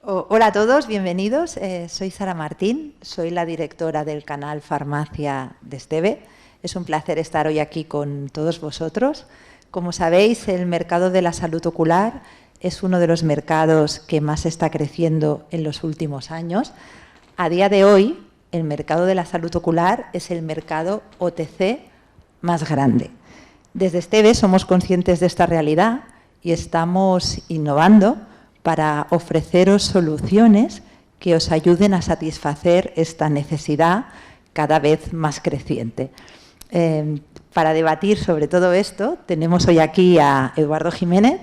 Hola a todos, bienvenidos. Soy Sara Martín, soy la directora del canal Farmacia de Esteve. Es un placer estar hoy aquí con todos vosotros. Como sabéis, el mercado de la salud ocular es uno de los mercados que más está creciendo en los últimos años. A día de hoy, el mercado de la salud ocular es el mercado OTC más grande. Desde Esteve somos conscientes de esta realidad y estamos innovando para ofreceros soluciones que os ayuden a satisfacer esta necesidad cada vez más creciente. Para debatir sobre todo esto, tenemos hoy aquí a Eduardo Jiménez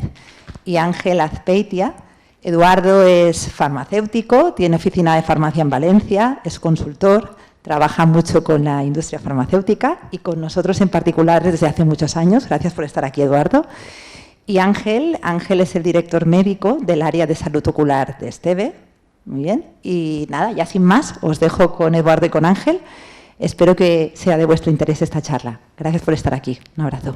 y Ángel Azpeitia. Eduardo es farmacéutico, tiene oficina de farmacia en Valencia, es consultor, trabaja mucho con la industria farmacéutica y con nosotros en particular desde hace muchos años. Gracias por estar aquí, Eduardo. Y Ángel es el director médico del área de salud ocular de Esteve. Muy bien. Y nada, ya sin más, os dejo con Eduardo y con Ángel. Espero que sea de vuestro interés esta charla. Gracias por estar aquí. Un abrazo.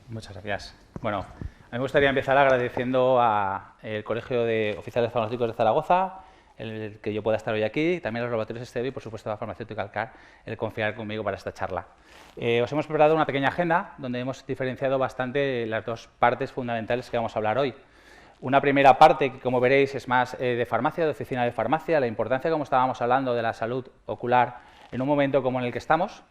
Muchas gracias. Bueno, a mí me gustaría empezar agradeciendo al Colegio de Oficiales Farmacéuticos de Zaragoza, el que yo pueda estar hoy aquí, también a los laboratorios Esteve y, por supuesto, a Farmacéutica Alcar, el confiar conmigo para esta charla. Os hemos preparado una pequeña agenda donde hemos diferenciado bastante las dos partes fundamentales que vamos a hablar hoy. Una primera parte, que como veréis es más de farmacia, de oficina de farmacia, la importancia, como estábamos hablando, de la salud ocular en un momento como en el que estamos.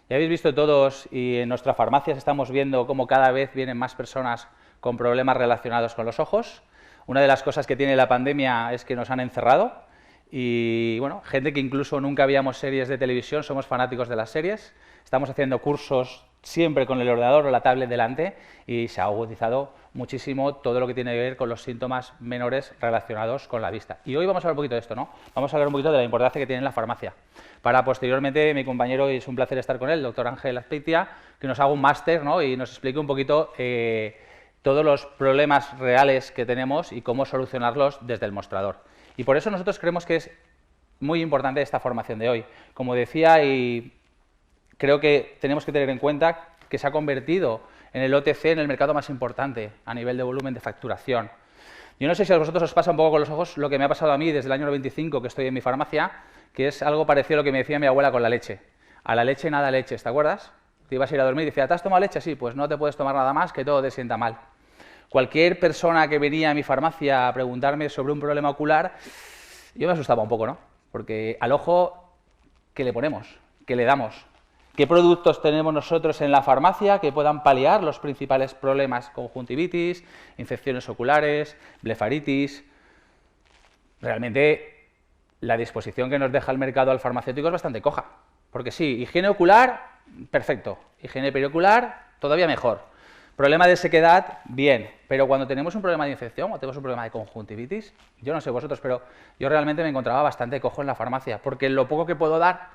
Ya habéis visto todos y en nuestras farmacias estamos viendo cómo cada vez vienen más personas con problemas relacionados con los ojos. Una de las cosas que tiene la pandemia es que nos han encerrado y, bueno, gente que incluso nunca veíamos series de televisión, somos fanáticos de las series. Estamos haciendo cursos siempre con el ordenador o la tablet delante y se ha agudizado muchísimo todo lo que tiene que ver con los síntomas menores relacionados con la vista. Y hoy vamos a hablar un poquito de esto, ¿no? Vamos a hablar un poquito de la importancia que tiene la farmacia. Para posteriormente, mi compañero, y es un placer estar con él, el doctor Ángel Azpeitia, que nos haga un máster, ¿no? Y nos explique un poquito todos los problemas reales que tenemos y cómo solucionarlos desde el mostrador. Y por eso nosotros creemos que es muy importante esta formación de hoy. Como decía, y creo que tenemos que tener en cuenta que se ha convertido en el OTC en el mercado más importante a nivel de volumen de facturación. Yo no sé si a vosotros os pasa un poco con los ojos lo que me ha pasado a mí desde el año 95 que estoy en mi farmacia, que es algo parecido a lo que me decía mi abuela con la leche. A la leche nada leche, ¿te acuerdas? Te ibas a ir a dormir y decía, ¿te has tomado leche? Sí, pues no te puedes tomar nada más, que todo te sienta mal. Cualquier persona que venía a mi farmacia a preguntarme sobre un problema ocular, yo me asustaba un poco, ¿no? Porque al ojo, ¿qué le ponemos? ¿Qué le damos? ¿Qué productos tenemos nosotros en la farmacia que puedan paliar los principales problemas? Conjuntivitis, infecciones oculares, blefaritis. Realmente la disposición que nos deja el mercado al farmacéutico es bastante coja. Porque sí, higiene ocular, perfecto. Higiene periocular, todavía mejor. Problema de sequedad, bien. Pero cuando tenemos un problema de infección o tenemos un problema de conjuntivitis, yo no sé vosotros, pero yo realmente me encontraba bastante cojo en la farmacia. Porque lo poco que puedo dar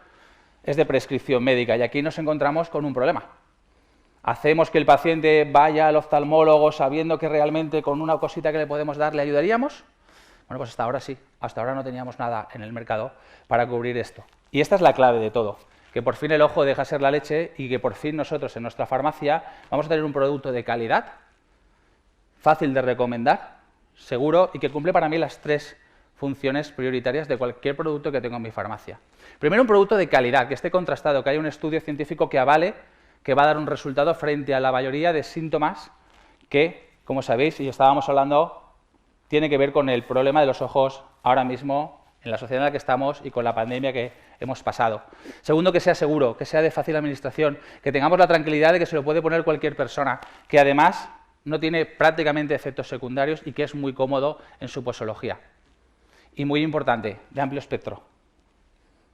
es de prescripción médica y aquí nos encontramos con un problema. ¿Hacemos que el paciente vaya al oftalmólogo sabiendo que realmente con una cosita que le podemos dar le ayudaríamos? Bueno, pues hasta ahora sí, hasta ahora no teníamos nada en el mercado para cubrir esto. Y esta es la clave de todo, que por fin el ojo deja ser la leche y que por fin nosotros en nuestra farmacia vamos a tener un producto de calidad, fácil de recomendar, seguro y que cumple para mí las tres funciones prioritarias de cualquier producto que tengo en mi farmacia. Primero, un producto de calidad, que esté contrastado, que haya un estudio científico que avale que va a dar un resultado frente a la mayoría de síntomas que, como sabéis, y estábamos hablando, tiene que ver con el problema de los ojos ahora mismo en la sociedad en la que estamos y con la pandemia que hemos pasado. Segundo, que sea seguro, que sea de fácil administración, que tengamos la tranquilidad de que se lo puede poner cualquier persona, que además no tiene prácticamente efectos secundarios y que es muy cómodo en su posología. Y muy importante, de amplio espectro,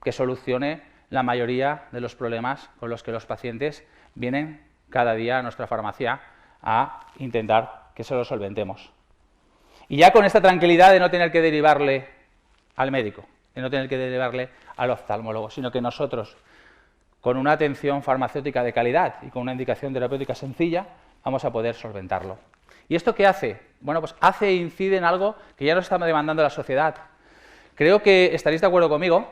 que solucione la mayoría de los problemas con los que los pacientes vienen cada día a nuestra farmacia a intentar que se los solventemos. Y ya con esta tranquilidad de no tener que derivarle al médico, de no tener que derivarle al oftalmólogo, sino que nosotros, con una atención farmacéutica de calidad y con una indicación terapéutica sencilla, vamos a poder solventarlo. ¿Y esto qué hace? Bueno, pues hace e incide en algo que ya nos está demandando la sociedad. Creo que estaréis de acuerdo conmigo.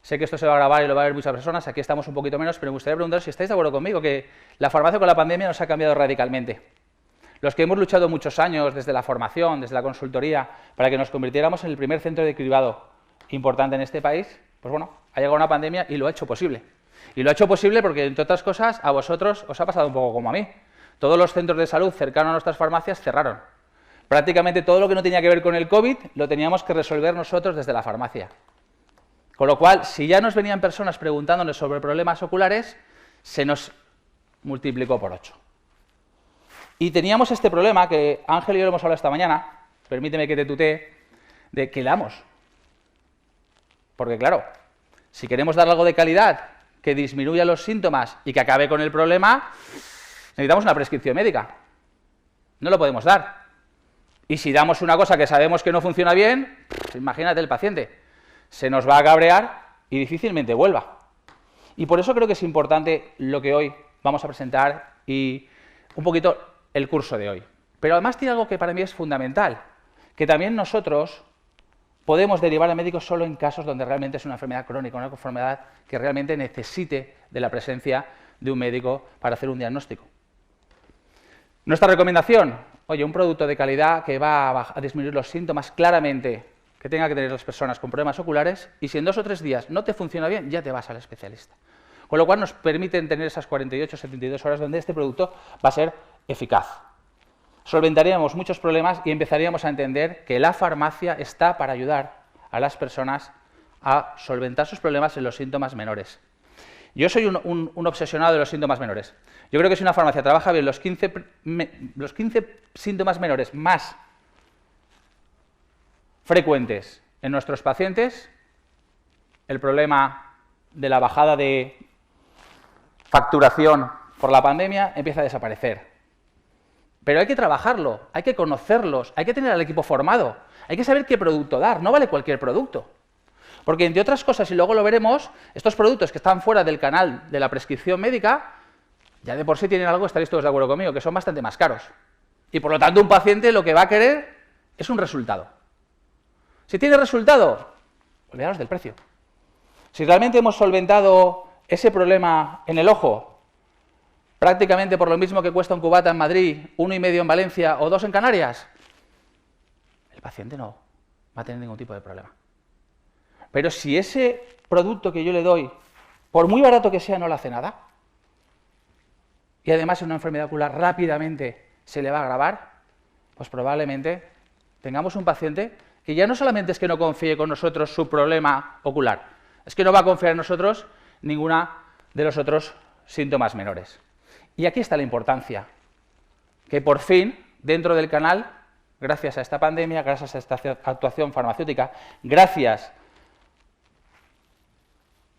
Sé que esto se va a grabar y lo va a ver muchas personas, aquí estamos un poquito menos, pero me gustaría preguntar si estáis de acuerdo conmigo, que la farmacia con la pandemia nos ha cambiado radicalmente. los que hemos luchado muchos años desde la formación, desde la consultoría, para que nos convirtiéramos en el primer centro de cribado importante en este país, pues bueno, ha llegado una pandemia y lo ha hecho posible. Y lo ha hecho posible porque, entre otras cosas, a vosotros os ha pasado un poco como a mí. Todos los centros de salud cercanos a nuestras farmacias cerraron. Prácticamente todo lo que no tenía que ver con el COVID lo teníamos que resolver nosotros desde la farmacia. Con lo cual, si ya nos venían personas preguntándonos sobre problemas oculares, se nos multiplicó por 8. Y teníamos este problema que Ángel y yo lo hemos hablado esta mañana, permíteme que te tutee, de que damos. Porque claro, si queremos dar algo de calidad que disminuya los síntomas y que acabe con el problema, necesitamos una prescripción médica. No lo podemos dar. Y si damos una cosa que sabemos que no funciona bien, imagínate el paciente, se nos va a cabrear y difícilmente vuelva. Y por eso creo que es importante lo que hoy vamos a presentar y un poquito el curso de hoy. Pero además tiene algo que para mí es fundamental, que también nosotros podemos derivar a médicos solo en casos donde realmente es una enfermedad crónica, una enfermedad que realmente necesite de la presencia de un médico para hacer un diagnóstico. Nuestra recomendación, oye, un producto de calidad que va a disminuir los síntomas claramente que tenga que tener las personas con problemas oculares, y si en 2 o 3 días no te funciona bien, ya te vas al especialista. Con lo cual nos permiten tener esas 48 o 72 horas donde este producto va a ser eficaz. Solventaríamos muchos problemas y empezaríamos a entender que la farmacia está para ayudar a las personas a solventar sus problemas en los síntomas menores. Yo soy un obsesionado de los síntomas menores. Yo creo que si una farmacia trabaja bien los 15 síntomas menores más frecuentes en nuestros pacientes, el problema de la bajada de facturación por la pandemia empieza a desaparecer. Pero hay que trabajarlo, hay que conocerlos, hay que tener al equipo formado, hay que saber qué producto dar, no vale cualquier producto. Porque, entre otras cosas, y luego lo veremos, estos productos que están fuera del canal de la prescripción médica, ya de por sí tienen algo, estaréis todos de acuerdo conmigo, que son bastante más caros. Y por lo tanto, un paciente lo que va a querer es un resultado. Si tiene resultado, olvidaros del precio. Si realmente hemos solventado ese problema en el ojo, prácticamente por lo mismo que cuesta un cubata en Madrid, 1,5 en Valencia o 2 en Canarias, el paciente no va a tener ningún tipo de problema. Pero si ese producto que yo le doy, por muy barato que sea, no le hace nada, y además en una enfermedad ocular rápidamente se le va a agravar, pues probablemente tengamos un paciente que ya no solamente es que no confíe con nosotros su problema ocular, es que no va a confiar en nosotros ninguna de los otros síntomas menores. Y aquí está la importancia, que por fin, dentro del canal, gracias a esta pandemia, gracias a esta actuación farmacéutica, gracias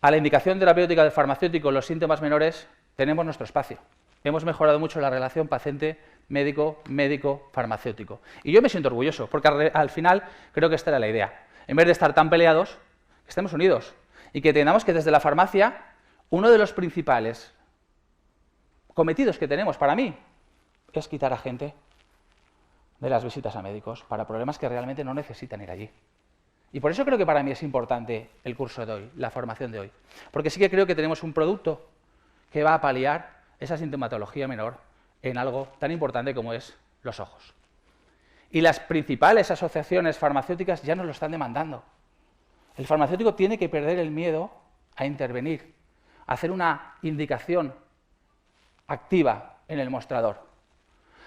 a la indicación terapéutica del farmacéutico en los síntomas menores, tenemos nuestro espacio. Hemos mejorado mucho la relación paciente-médico, médico-farmacéutico. Y yo me siento orgulloso, porque al final creo que esta era la idea. En vez de estar tan peleados, que estemos unidos y que entendamos que desde la farmacia, uno de los principales cometidos que tenemos para mí es quitar a gente de las visitas a médicos para problemas que realmente no necesitan ir allí. Y por eso creo que para mí es importante el curso de hoy, la formación de hoy. Porque sí que creo que tenemos un producto que va a paliar esa sintomatología menor en algo tan importante como es los ojos. Y las principales asociaciones farmacéuticas ya nos lo están demandando. El farmacéutico tiene que perder el miedo a intervenir, a hacer una indicación activa en el mostrador,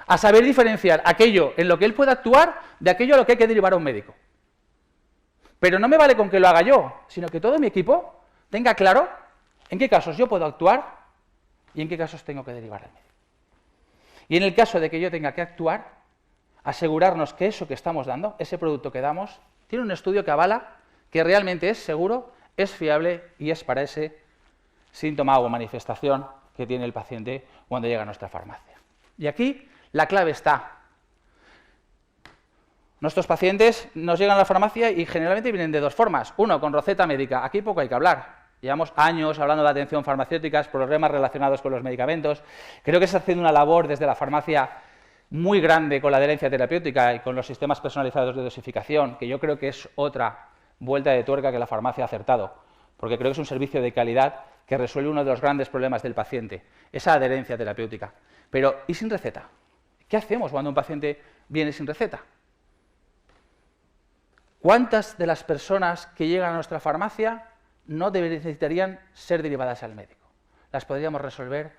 a saber diferenciar aquello en lo que él puede actuar de aquello a lo que hay que derivar a un médico. Pero no me vale con que lo haga yo, sino que todo mi equipo tenga claro en qué casos yo puedo actuar y en qué casos tengo que derivar al médico. Y en el caso de que yo tenga que actuar, asegurarnos que eso que estamos dando, ese producto que damos, tiene un estudio que avala que realmente es seguro, es fiable y es para ese síntoma o manifestación que tiene el paciente cuando llega a nuestra farmacia. Y aquí la clave está. Nuestros pacientes nos llegan a la farmacia y generalmente vienen de 2 formas. Uno, con receta médica. Aquí poco hay que hablar. Llevamos años hablando de atención farmacéutica, problemas relacionados con los medicamentos. Creo que se está haciendo una labor desde la farmacia muy grande con la adherencia terapéutica y con los sistemas personalizados de dosificación, que yo creo que es otra vuelta de tuerca que la farmacia ha acertado, porque creo que es un servicio de calidad que resuelve uno de los grandes problemas del paciente, esa adherencia terapéutica. Pero, ¿y sin receta? ¿Qué hacemos cuando un paciente viene sin receta? ¿Cuántas de las personas que llegan a nuestra farmacia no necesitarían ser derivadas al médico? Las podríamos resolver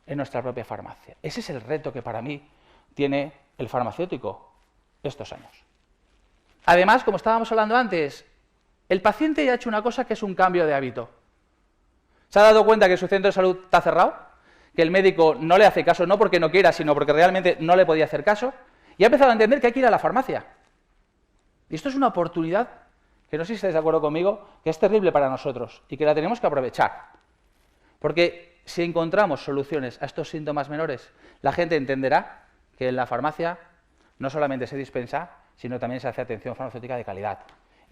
en nuestra propia farmacia. Ese es el reto que para mí tiene el farmacéutico estos años. Además, como estábamos hablando antes, el paciente ya ha hecho una cosa que es un cambio de hábito. ¿Se ha dado cuenta que su centro de salud está cerrado? Que el médico no le hace caso, no porque no quiera, sino porque realmente no le podía hacer caso. Y ha empezado a entender que hay que ir a la farmacia. Y esto es una oportunidad que no sé si estáis de acuerdo conmigo, que es terrible para nosotros y que la tenemos que aprovechar. Porque si encontramos soluciones a estos síntomas menores, la gente entenderá que en la farmacia no solamente se dispensa, sino también se hace atención farmacéutica de calidad.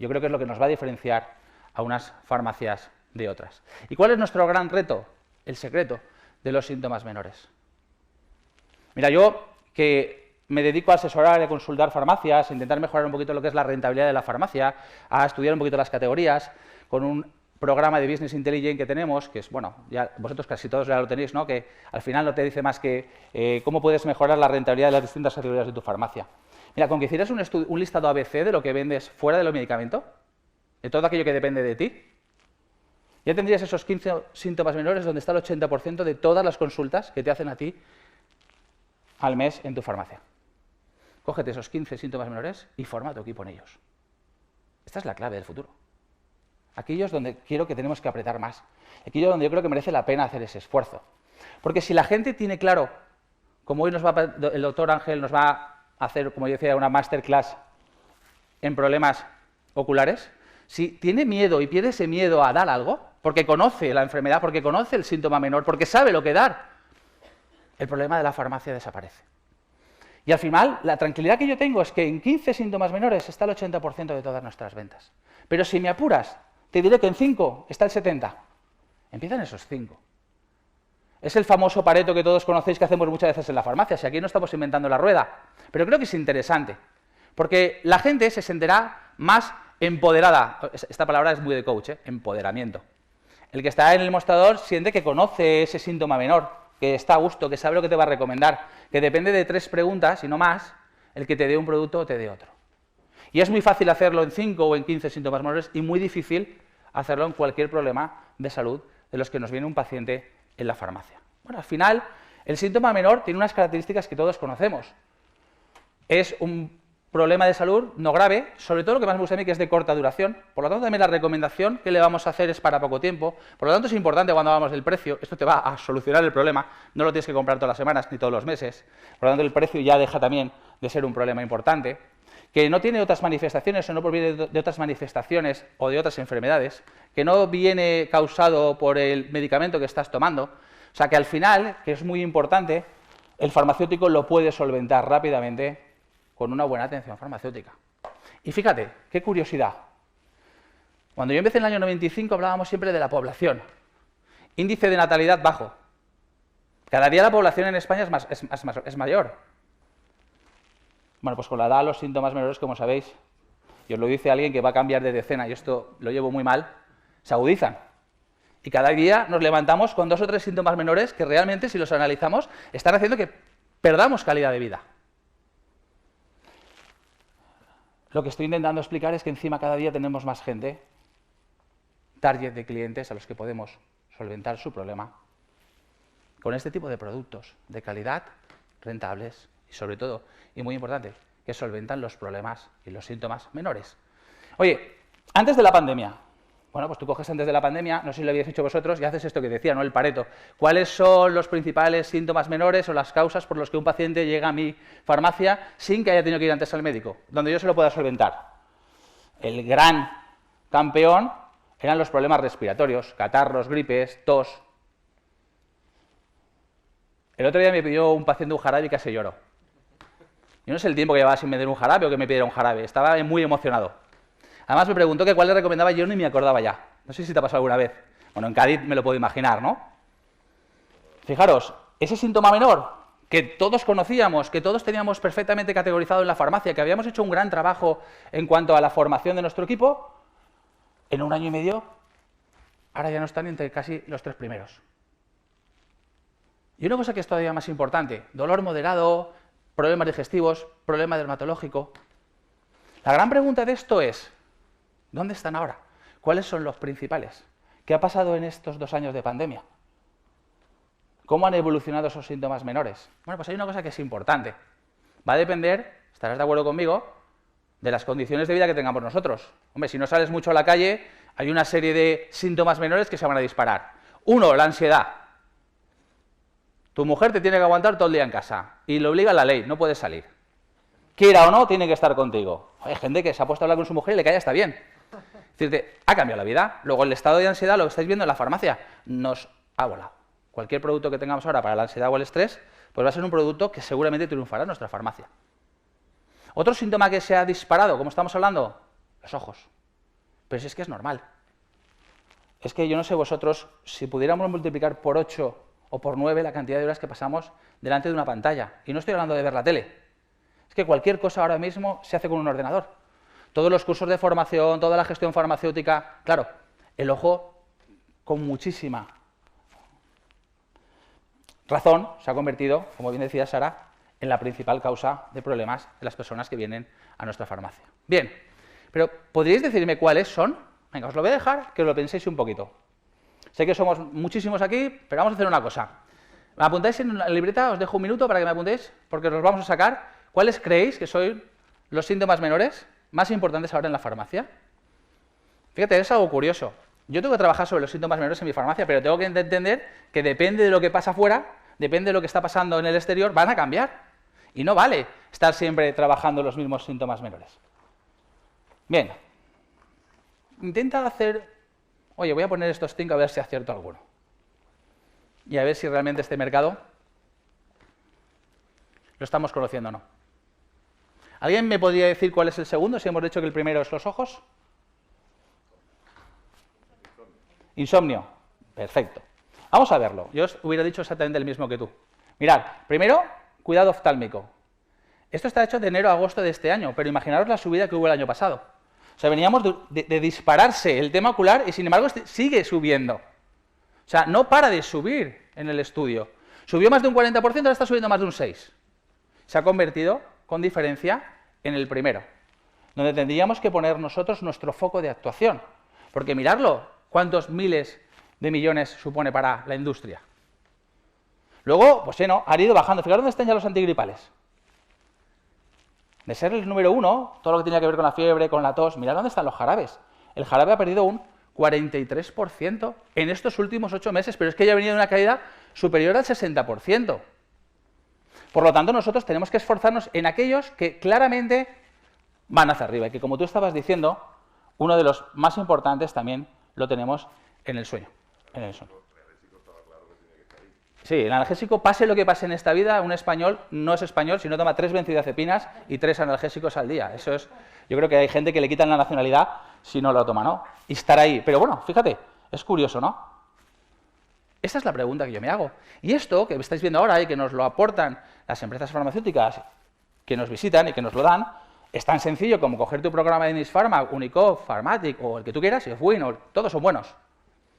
Yo creo que es lo que nos va a diferenciar a unas farmacias de otras. ¿Y cuál es nuestro gran reto? El secreto de los síntomas menores. Mira, yo que me dedico a asesorar y a consultar farmacias, a intentar mejorar un poquito lo que es la rentabilidad de la farmacia, a estudiar un poquito las categorías, con un programa de Business Intelligence que tenemos, que es, bueno, ya vosotros casi todos ya lo tenéis, ¿no? Que al final no te dice más que cómo puedes mejorar la rentabilidad de las distintas categorías de tu farmacia. Mira, con que hicieras un listado ABC de lo que vendes fuera de los medicamentos, de todo aquello que depende de ti, ya tendrías esos 15 síntomas menores donde está el 80% de todas las consultas que te hacen a ti al mes en tu farmacia. Cógete esos 15 síntomas menores y forma tu equipo en ellos. Esta es la clave del futuro. Aquellos donde quiero que tenemos que apretar más. Aquellos donde yo creo que merece la pena hacer ese esfuerzo. Porque si la gente tiene claro, como hoy el doctor Ángel nos va a hacer, como yo decía, una masterclass en problemas oculares, si tiene miedo y pierde ese miedo a dar algo, porque conoce la enfermedad, porque conoce el síntoma menor, porque sabe lo que dar, el problema de la farmacia desaparece. Y al final, la tranquilidad que yo tengo es que en 15 síntomas menores está el 80% de todas nuestras ventas. Pero si me apuras, te diré que en 5 está el 70%. Empiezan esos 5. Es el famoso Pareto que todos conocéis que hacemos muchas veces en la farmacia. Si aquí no estamos inventando la rueda. Pero creo que es interesante. Porque la gente se sentirá más empoderada. Esta palabra es muy de coach, empoderamiento. El que está en el mostrador siente que conoce ese síntoma menor, que está a gusto, que sabe lo que te va a recomendar, que depende de 3 preguntas y no más, el que te dé un producto o te dé otro. Y es muy fácil hacerlo en 5 o en 15 síntomas menores y muy difícil hacerlo en cualquier problema de salud de los que nos viene un paciente en la farmacia. Bueno, al final, el síntoma menor tiene unas características que todos conocemos. Es un problema de salud no grave, sobre todo lo que más me gusta a mí, que es de corta duración. Por lo tanto, también la recomendación que le vamos a hacer es para poco tiempo. Por lo tanto, es importante cuando hablamos del precio. Esto te va a solucionar el problema. No lo tienes que comprar todas las semanas ni todos los meses. Por lo tanto, el precio ya deja también de ser un problema importante. Que no tiene otras manifestaciones o no proviene de otras manifestaciones o de otras enfermedades. Que no viene causado por el medicamento que estás tomando. O sea, que al final, que es muy importante, el farmacéutico lo puede solventar rápidamente con una buena atención farmacéutica. Y fíjate, qué curiosidad. Cuando yo empecé en el año 95 hablábamos siempre de la población. Índice de natalidad bajo. Cada día la población en España es mayor. Bueno, pues con la edad los síntomas menores, como sabéis, y os lo dice alguien que va a cambiar de decena, y esto lo llevo muy mal, se agudizan. Y cada día nos levantamos con 2 o 3 síntomas menores que realmente, si los analizamos, están haciendo que perdamos calidad de vida. Lo que estoy intentando explicar es que encima cada día tenemos más gente, target de clientes a los que podemos solventar su problema con este tipo de productos de calidad, rentables y sobre todo, y muy importante, que solventan los problemas y los síntomas menores. Oye, antes de la pandemia, bueno, pues tú coges antes de la pandemia, no sé si lo habéis hecho vosotros, y haces esto que decía, ¿no? El Pareto. ¿Cuáles son los principales síntomas menores o las causas por las que un paciente llega a mi farmacia sin que haya tenido que ir antes al médico? Donde yo se lo pueda solventar. El gran campeón eran los problemas respiratorios, catarros, gripes, tos. El otro día me pidió un paciente un jarabe y casi lloró. Yo no sé el tiempo que llevaba sin meter un jarabe o que me pidiera un jarabe, estaba muy emocionado. Además me preguntó que cuál le recomendaba yo ni me acordaba ya. No sé si te ha pasado alguna vez. Bueno, en Cádiz me lo puedo imaginar, ¿no? Fijaros, ese síntoma menor que todos conocíamos, que todos teníamos perfectamente categorizado en la farmacia, que habíamos hecho un gran trabajo en cuanto a la formación de nuestro equipo, en 1 año y medio, ahora ya no están entre casi los 3 primeros. Y una cosa que es todavía más importante, dolor moderado, problemas digestivos, problema dermatológico. La gran pregunta de esto es, ¿dónde están ahora? ¿Cuáles son los principales? ¿Qué ha pasado en estos 2 años de pandemia? ¿Cómo han evolucionado esos síntomas menores? Bueno, pues hay una cosa que es importante. Va a depender, estarás de acuerdo conmigo, de las condiciones de vida que tengamos nosotros. Hombre, si no sales mucho a la calle, hay una serie de síntomas menores que se van a disparar. 1, la ansiedad. Tu mujer te tiene que aguantar todo el día en casa y le obliga la ley, no puedes salir. Quiera o no, tiene que estar contigo. Hay gente que se ha puesto a hablar con su mujer y le cae hasta bien. Es decir, ha cambiado la vida. Luego el estado de ansiedad, lo que estáis viendo en la farmacia, nos ha volado. Cualquier producto que tengamos ahora para la ansiedad o el estrés, pues va a ser un producto que seguramente triunfará en nuestra farmacia. Otro síntoma que se ha disparado, como estamos hablando, los ojos. Pero si es que es normal. Es que yo no sé vosotros, si pudiéramos multiplicar por 8 o por 9 la cantidad de horas que pasamos delante de una pantalla, y no estoy hablando de ver la tele, es que cualquier cosa ahora mismo se hace con un ordenador. Todos los cursos de formación, toda la gestión farmacéutica, claro, el ojo con muchísima razón se ha convertido, como bien decía Sara, en la principal causa de problemas de las personas que vienen a nuestra farmacia. Bien, pero ¿podríais decirme cuáles son? Venga, os lo voy a dejar que lo penséis un poquito. Sé que somos muchísimos aquí, pero vamos a hacer una cosa. ¿Me apuntáis en la libreta? Os dejo un minuto para que me apuntéis, porque os los vamos a sacar. ¿Cuáles creéis que son los síntomas menores más importantes ahora en la farmacia? Fíjate, es algo curioso. Yo tengo que trabajar sobre los síntomas menores en mi farmacia, pero tengo que entender que depende de lo que pasa afuera, depende de lo que está pasando en el exterior, van a cambiar. Y no vale estar siempre trabajando los mismos síntomas menores. Bien. Intenta hacer... Oye, voy a poner estos 5 a ver si acierto alguno. Y a ver si realmente este mercado lo estamos conociendo o no. ¿Alguien me podría decir cuál es el segundo? Si hemos dicho que el primero es los ojos. Insomnio. Perfecto. Vamos a verlo. Yo os hubiera dicho exactamente el mismo que tú. Mirad, primero, cuidado oftálmico. Esto está hecho de enero a agosto de este año, pero imaginaros la subida que hubo el año pasado. O sea, veníamos de dispararse el tema ocular y sin embargo sigue subiendo. O sea, no para de subir en el estudio. Subió más de un 40%, ahora está subiendo más de un 6%. Se ha convertido, con diferencia, en el primero, donde tendríamos que poner nosotros nuestro foco de actuación. Porque mirarlo, ¿cuántos miles de millones supone para la industria? Luego, pues no, han ido bajando. Fijaros dónde están ya los antigripales. De ser el número 1, todo lo que tenía que ver con la fiebre, con la tos, mirad dónde están los jarabes. El jarabe ha perdido un 43% en estos últimos 8 meses, pero es que ya ha venido una caída superior al 60%. Por lo tanto, nosotros tenemos que esforzarnos en aquellos que claramente van hacia arriba y que, como tú estabas diciendo, uno de los más importantes también lo tenemos en el sueño. Sí, el analgésico, pase lo que pase en esta vida, un español no es español si no toma 3 benzodiazepinas y 3 analgésicos al día. Eso es, yo creo que hay gente que le quitan la nacionalidad si no lo toma, ¿no? Y estar ahí. Pero bueno, fíjate, es curioso, ¿no? Esa es la pregunta que yo me hago. Y esto que estáis viendo ahora y que nos lo aportan las empresas farmacéuticas que nos visitan y que nos lo dan, es tan sencillo como coger tu programa de Nisfarma, Unicof, Pharmatic o el que tú quieras, Win, todos son buenos,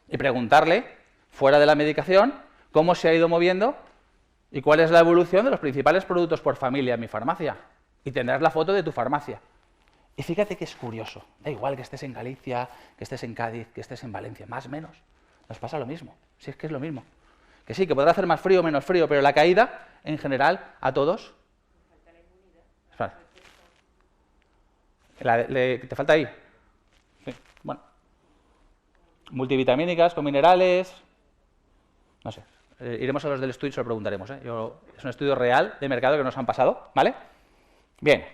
y preguntarle, fuera de la medicación, cómo se ha ido moviendo y cuál es la evolución de los principales productos por familia en mi farmacia. Y tendrás la foto de tu farmacia. Y fíjate que es curioso. Da igual que estés en Galicia, que estés en Cádiz, que estés en Valencia, más o menos. Nos pasa lo mismo. Si es que es lo mismo. Que sí, que podrá hacer más frío o menos frío, pero la caída, en general, a todos... ¿Te falta ahí? Sí. Bueno. Multivitamínicas con minerales... No sé. Iremos a los del estudio y se lo preguntaremos. Es un estudio real de mercado que nos han pasado, ¿vale? Bien.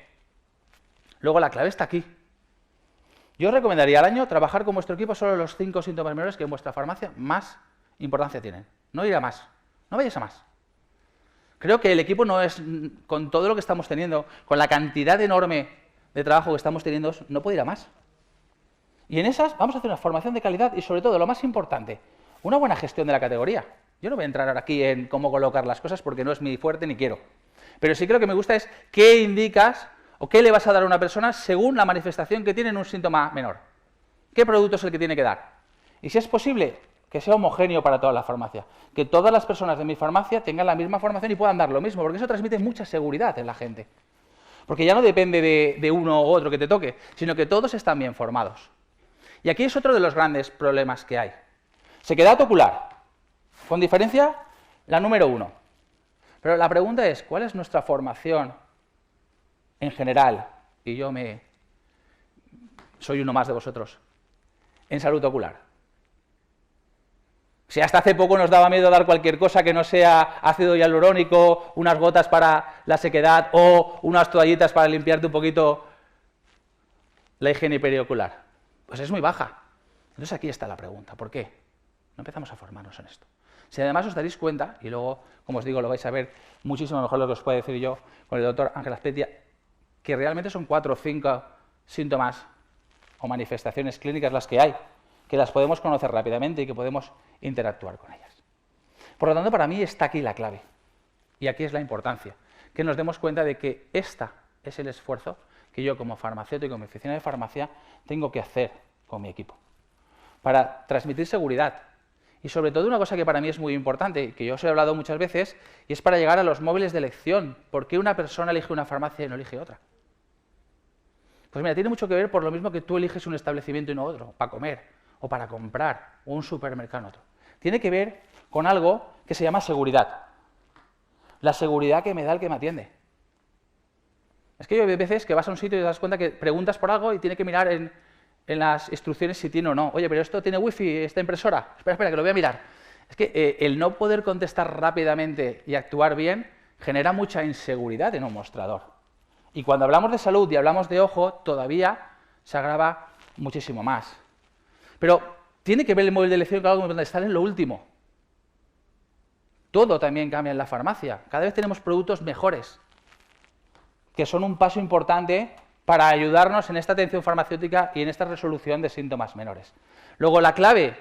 Luego la clave está aquí. Yo os recomendaría al año trabajar con vuestro equipo solo los 5 síntomas menores que en vuestra farmacia más importancia tienen. No ir a más. No vayáis a más. Creo que el equipo no es, con todo lo que estamos teniendo, con la cantidad enorme de trabajo que estamos teniendo, no puede ir a más. Y en esas vamos a hacer una formación de calidad y, sobre todo, lo más importante, una buena gestión de la categoría. Yo no voy a entrar ahora aquí en cómo colocar las cosas porque no es mi fuerte ni quiero. Pero sí que lo que me gusta es qué indicas o qué le vas a dar a una persona según la manifestación que tiene en un síntoma menor. ¿Qué producto es el que tiene que dar? Y si es posible, que sea homogéneo para toda la farmacia, que todas las personas de mi farmacia tengan la misma formación y puedan dar lo mismo, porque eso transmite mucha seguridad en la gente. Porque ya no depende de uno u otro que te toque, sino que todos están bien formados. Y aquí es otro de los grandes problemas que hay. Sequedad ocular, con diferencia, la número 1. Pero la pregunta es, ¿cuál es nuestra formación en general? Y yo soy uno más de vosotros, en salud ocular. Si hasta hace poco nos daba miedo dar cualquier cosa que no sea ácido hialurónico, unas gotas para la sequedad o unas toallitas para limpiarte un poquito la higiene periocular, pues es muy baja. Entonces aquí está la pregunta, ¿por qué? No empezamos a formarnos en esto. Si además os daréis cuenta, y luego, como os digo, lo vais a ver muchísimo mejor lo que os puede decir yo con el doctor Ángel Azpeitia, que realmente son 4 o 5 síntomas o manifestaciones clínicas las que hay, que las podemos conocer rápidamente y que podemos interactuar con ellas. Por lo tanto, para mí está aquí la clave. Y aquí es la importancia. Que nos demos cuenta de que este es el esfuerzo que yo como farmacéutico, como oficina de farmacia, tengo que hacer con mi equipo. Para transmitir seguridad. Y sobre todo una cosa que para mí es muy importante, que yo os he hablado muchas veces, y es para llegar a los móviles de elección. ¿Por qué una persona elige una farmacia y no elige otra? Pues mira, tiene mucho que ver por lo mismo que tú eliges un establecimiento y no otro, para comer, o para comprar, o un supermercado en otro. Tiene que ver con algo que se llama seguridad. La seguridad que me da el que me atiende. Es que hay veces que vas a un sitio y te das cuenta que preguntas por algo y tiene que mirar en las instrucciones si tiene o no. Oye, pero esto tiene wifi, esta impresora. Espera, que lo voy a mirar. Es que el no poder contestar rápidamente y actuar bien genera mucha inseguridad en un mostrador. Y cuando hablamos de salud y hablamos de ojo, todavía se agrava muchísimo más. Pero tiene que ver el móvil de elección con algo donde está en lo último. Todo también cambia en la farmacia. Cada vez tenemos productos mejores, que son un paso importante para ayudarnos en esta atención farmacéutica y en esta resolución de síntomas menores. Luego, la clave,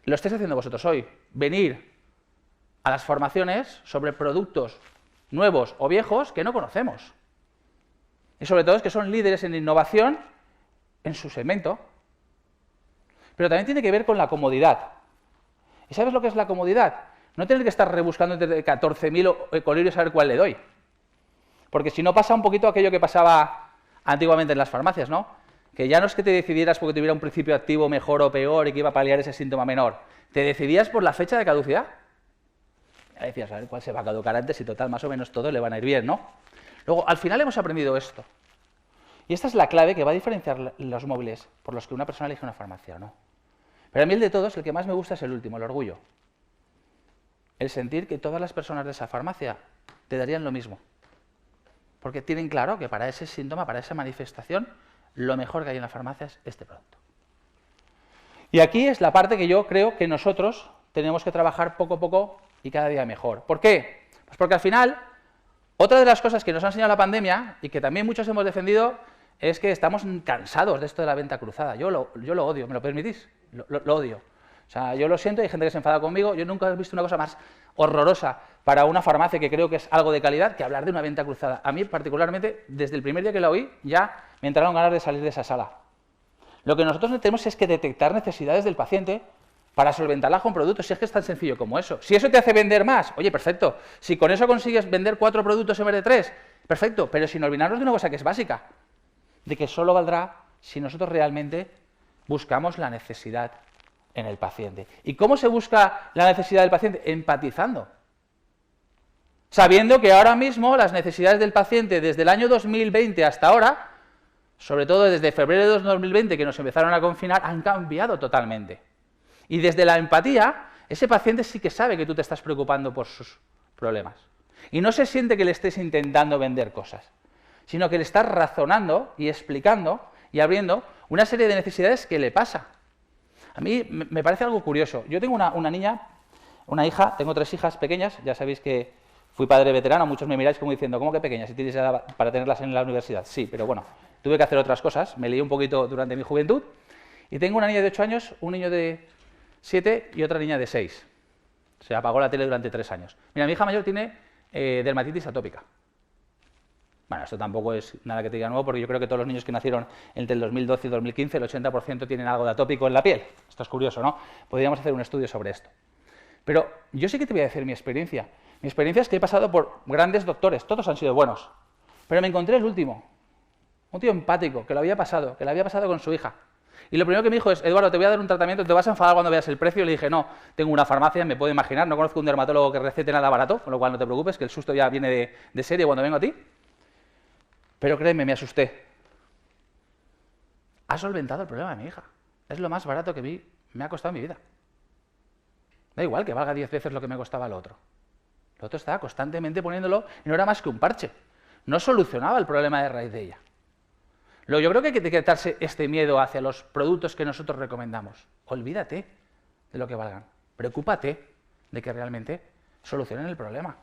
lo estáis haciendo vosotros hoy, venir a las formaciones sobre productos nuevos o viejos que no conocemos. Y sobre todo es que son líderes en innovación en su segmento. Pero también tiene que ver con la comodidad. ¿Y sabes lo que es la comodidad? No tener que estar rebuscando entre 14.000 colirios a ver cuál le doy. Porque si no pasa un poquito aquello que pasaba antiguamente en las farmacias, ¿no? Que ya no es que te decidieras porque tuviera un principio activo mejor o peor y que iba a paliar ese síntoma menor. Te decidías por la fecha de caducidad. Ya decías, a ver cuál se va a caducar antes y total, más o menos todo le van a ir bien, ¿no? Luego, al final hemos aprendido esto. Y esta es la clave que va a diferenciar los móviles por los que una persona elige una farmacia o no. Pero a mí el de todos, el que más me gusta es el último, el orgullo. El sentir que todas las personas de esa farmacia te darían lo mismo. Porque tienen claro que para ese síntoma, para esa manifestación, lo mejor que hay en la farmacia es este producto. Y aquí es la parte que yo creo que nosotros tenemos que trabajar poco a poco y cada día mejor. ¿Por qué? Pues porque al final, otra de las cosas que nos ha enseñado la pandemia y que también muchos hemos defendido es que estamos cansados de esto de la venta cruzada. Yo lo odio, ¿me lo permitís? Lo odio. O sea, yo lo siento, hay gente que se enfada conmigo. Yo nunca he visto una cosa más horrorosa para una farmacia que creo que es algo de calidad que hablar de una venta cruzada. A mí, particularmente, desde el primer día que la oí, ya me entraron ganas de salir de esa sala. Lo que nosotros tenemos es que detectar necesidades del paciente para solventarlas con productos, si es que es tan sencillo como eso. Si eso te hace vender más, oye, perfecto. Si con eso consigues vender 4 productos en vez de 3, perfecto. Pero sin olvidarnos de una cosa que es básica, de que solo valdrá si nosotros realmente buscamos la necesidad en el paciente. ¿Y cómo se busca la necesidad del paciente? Empatizando. Sabiendo que ahora mismo las necesidades del paciente desde el año 2020 hasta ahora, sobre todo desde febrero de 2020 que nos empezaron a confinar, han cambiado totalmente. Y desde la empatía, ese paciente sí que sabe que tú te estás preocupando por sus problemas. Y no se siente que le estés intentando vender cosas, sino que le estás razonando y explicando y abriendo una serie de necesidades que le pasa. A mí me parece algo curioso. Yo tengo una niña, una hija, tengo 3 hijas pequeñas, ya sabéis que fui padre veterano, muchos me miráis como diciendo, ¿cómo que pequeñas? Si tienes edad para tenerlas en la universidad. Sí, pero bueno, tuve que hacer otras cosas, me lié un poquito durante mi juventud, y tengo una niña de 8 años, un niño de 7 y otra niña de 6. Se apagó la tele durante 3 años. Mira, mi hija mayor tiene dermatitis atópica. Bueno, esto tampoco es nada que te diga nuevo, porque yo creo que todos los niños que nacieron entre el 2012 y 2015, el 80% tienen algo de atópico en la piel. Esto es curioso, ¿no? Podríamos hacer un estudio sobre esto. Pero yo sí que te voy a decir mi experiencia. Mi experiencia es que he pasado por grandes doctores, todos han sido buenos. Pero me encontré el último, un tío empático, que lo había pasado con su hija. Y lo primero que me dijo es: Eduardo, te voy a dar un tratamiento, te vas a enfadar cuando veas el precio. Y le dije: no, tengo una farmacia, me puedo imaginar, no conozco un dermatólogo que recete nada barato, con lo cual no te preocupes, que el susto ya viene de serie cuando vengo a ti. Pero créeme, me asusté. Ha solventado el problema de mi hija. Es lo más barato que me ha costado en mi vida. Da igual que valga 10 veces lo que me costaba lo otro. Lo otro estaba constantemente poniéndolo y no era más que un parche. No solucionaba el problema de raíz de ella. Luego, yo creo que hay que quitarse este miedo hacia los productos que nosotros recomendamos. Olvídate de lo que valgan. Preocúpate de que realmente solucionen el problema.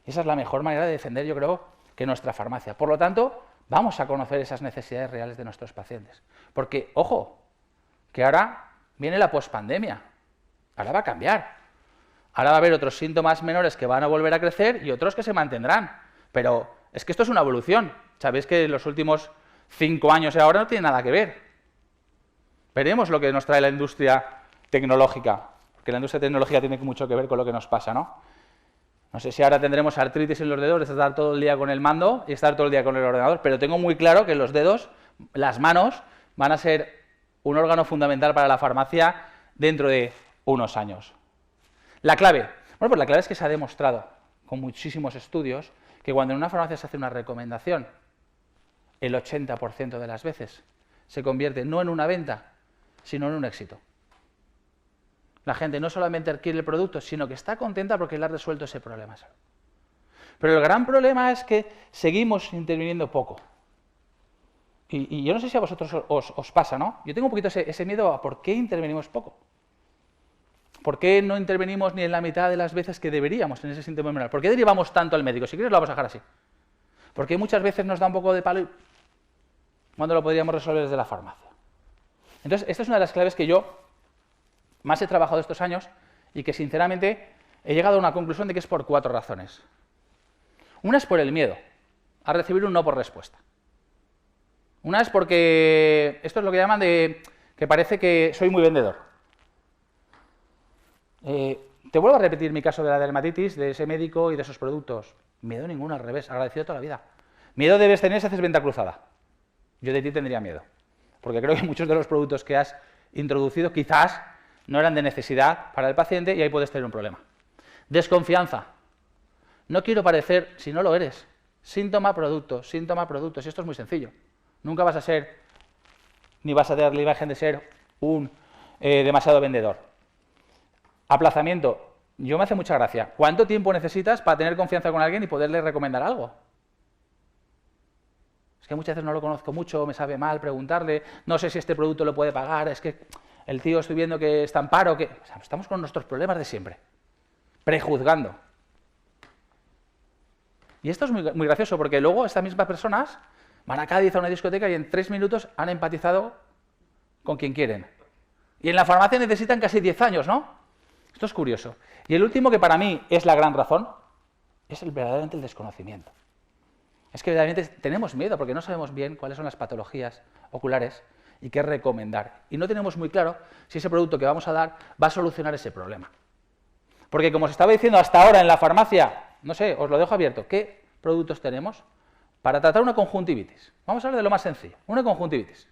Y esa es la mejor manera de defender, yo creo, que nuestra farmacia. Por lo tanto, vamos a conocer esas necesidades reales de nuestros pacientes. Porque, ojo, que ahora viene la pospandemia. Ahora va a cambiar. Ahora va a haber otros síntomas menores que van a volver a crecer y otros que se mantendrán. Pero es que esto es una evolución. Sabéis que los últimos 5 años y ahora no tiene nada que ver. Veremos lo que nos trae la industria tecnológica, porque la industria tecnológica tiene mucho que ver con lo que nos pasa, ¿no? No sé si ahora tendremos artritis en los dedos, de estar todo el día con el mando y estar todo el día con el ordenador, pero tengo muy claro que los dedos, las manos, van a ser un órgano fundamental para la farmacia dentro de unos años. La clave. Bueno, pues la clave es que se ha demostrado con muchísimos estudios que cuando en una farmacia se hace una recomendación, el 80% de las veces se convierte no en una venta, sino en un éxito. La gente no solamente adquiere el producto, sino que está contenta porque le ha resuelto ese problema. Pero el gran problema es que seguimos interviniendo poco. Y yo no sé si a vosotros os pasa, ¿no? Yo tengo un poquito ese miedo a por qué intervenimos poco. ¿Por qué no intervenimos ni en la mitad de las veces que deberíamos en ese síntoma menor? ¿Por qué derivamos tanto al médico? Si quieres lo vamos a dejar así. Porque muchas veces nos da un poco de palo y cuando lo podríamos resolver desde la farmacia. Entonces, esta es una de las claves que yo más he trabajado estos años y que sinceramente he llegado a una conclusión de que es por 4 razones. Una es por el miedo a recibir un no por respuesta. Una es porque esto es lo que llaman de que parece que soy muy vendedor. Te vuelvo a repetir mi caso de la dermatitis, de ese médico y de esos productos. Miedo ninguno, al revés, agradecido toda la vida. Miedo debes tener si haces venta cruzada. Yo de ti tendría miedo, porque creo que muchos de los productos que has introducido quizás no eran de necesidad para el paciente y ahí puedes tener un problema. Desconfianza. No quiero parecer, si no lo eres, síntoma, producto, si esto es muy sencillo. Nunca vas a ser, ni vas a dar la imagen de ser un demasiado vendedor. Aplazamiento. Yo me hace mucha gracia. ¿Cuánto tiempo necesitas para tener confianza con alguien y poderle recomendar algo? Es que muchas veces no lo conozco mucho, me sabe mal preguntarle, no sé si este producto lo puede pagar, es que el tío estoy viendo que está en paro, que... O sea, estamos con nuestros problemas de siempre, prejuzgando. Y esto es muy gracioso, porque luego estas mismas personas van a Cádiz a una discoteca y en 3 minutos han empatizado con quien quieren. Y en la farmacia necesitan casi 10 años, ¿no? Esto es curioso. Y el último, que para mí es la gran razón, es verdaderamente el desconocimiento. Es que verdaderamente tenemos miedo porque no sabemos bien cuáles son las patologías oculares y qué recomendar. Y no tenemos muy claro si ese producto que vamos a dar va a solucionar ese problema. Porque como os estaba diciendo hasta ahora en la farmacia, no sé, os lo dejo abierto, ¿qué productos tenemos para tratar una conjuntivitis? Vamos a hablar de lo más sencillo, una conjuntivitis.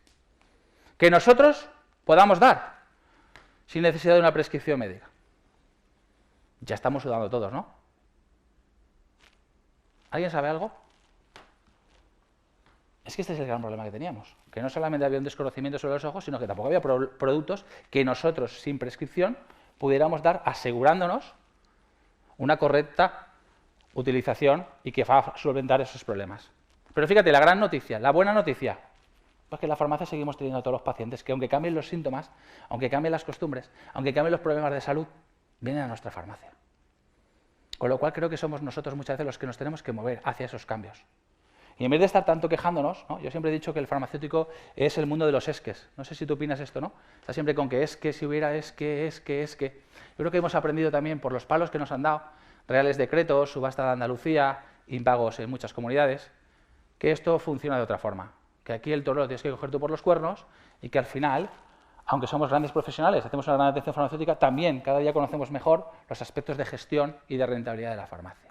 Que nosotros podamos dar sin necesidad de una prescripción médica. Ya estamos sudando todos, ¿no? ¿Alguien sabe algo? Es que este es el gran problema que teníamos, que no solamente había un desconocimiento sobre los ojos, sino que tampoco había productos que nosotros, sin prescripción, pudiéramos dar asegurándonos una correcta utilización y que va a solventar esos problemas. Pero fíjate, la gran noticia, la buena noticia, es que en la farmacia seguimos teniendo a todos los pacientes que aunque cambien los síntomas, aunque cambien las costumbres, aunque cambien los problemas de salud, vienen a nuestra farmacia. Con lo cual creo que somos nosotros muchas veces los que nos tenemos que mover hacia esos cambios. Y en vez de estar tanto quejándonos, ¿no? Yo siempre he dicho que el farmacéutico es el mundo de los esques. No sé si tú opinas esto, ¿no? Está siempre con que es que, si hubiera, es que. Yo creo que hemos aprendido también por los palos que nos han dado, reales decretos, subasta de Andalucía, impagos en muchas comunidades, que esto funciona de otra forma, que aquí el toro lo tienes que coger tú por los cuernos y que al final, aunque somos grandes profesionales, hacemos una gran atención farmacéutica, también cada día conocemos mejor los aspectos de gestión y de rentabilidad de la farmacia.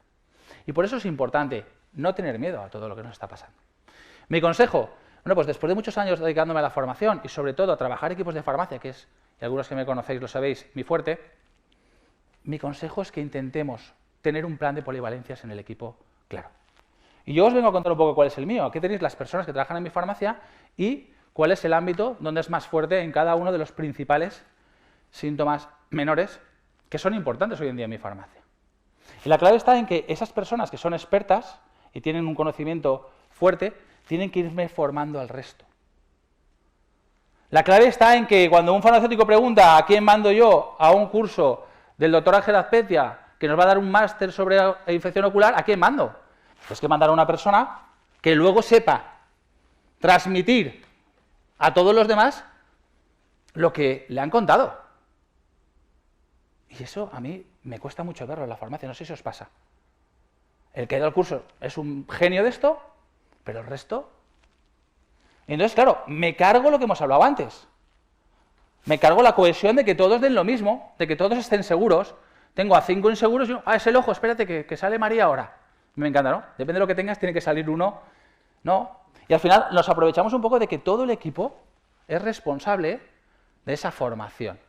Y por eso es importante no tener miedo a todo lo que nos está pasando. Mi consejo, bueno, pues después de muchos años dedicándome a la formación y sobre todo a trabajar equipos de farmacia, que es, y algunos que me conocéis lo sabéis, mi fuerte, mi consejo es que intentemos tener un plan de polivalencias en el equipo claro. Y yo os vengo a contar un poco cuál es el mío. Aquí tenéis las personas que trabajan en mi farmacia y cuál es el ámbito donde es más fuerte en cada uno de los principales síntomas menores que son importantes hoy en día en mi farmacia. Y la clave está en que esas personas que son expertas y tienen un conocimiento fuerte, tienen que irme formando al resto. La clave está en que cuando un farmacéutico pregunta a quién mando yo a un curso del doctor Ángel Azpeitia, que nos va a dar un máster sobre infección ocular, ¿a quién mando? Pues que mandar a una persona que luego sepa transmitir a todos los demás lo que le han contado. Y eso a mí me cuesta mucho verlo en la farmacia, no sé si os pasa. El que da el curso es un genio de esto, pero el resto... Entonces, claro, me cargo lo que hemos hablado antes. Me cargo la cohesión de que todos den lo mismo, de que todos estén seguros. Tengo a 5 inseguros y uno, es el ojo, espérate, que sale María ahora. Me encanta, ¿no? Depende de lo que tengas, tiene que salir uno, ¿no? Y al final nos aprovechamos un poco de que todo el equipo es responsable de esa formación.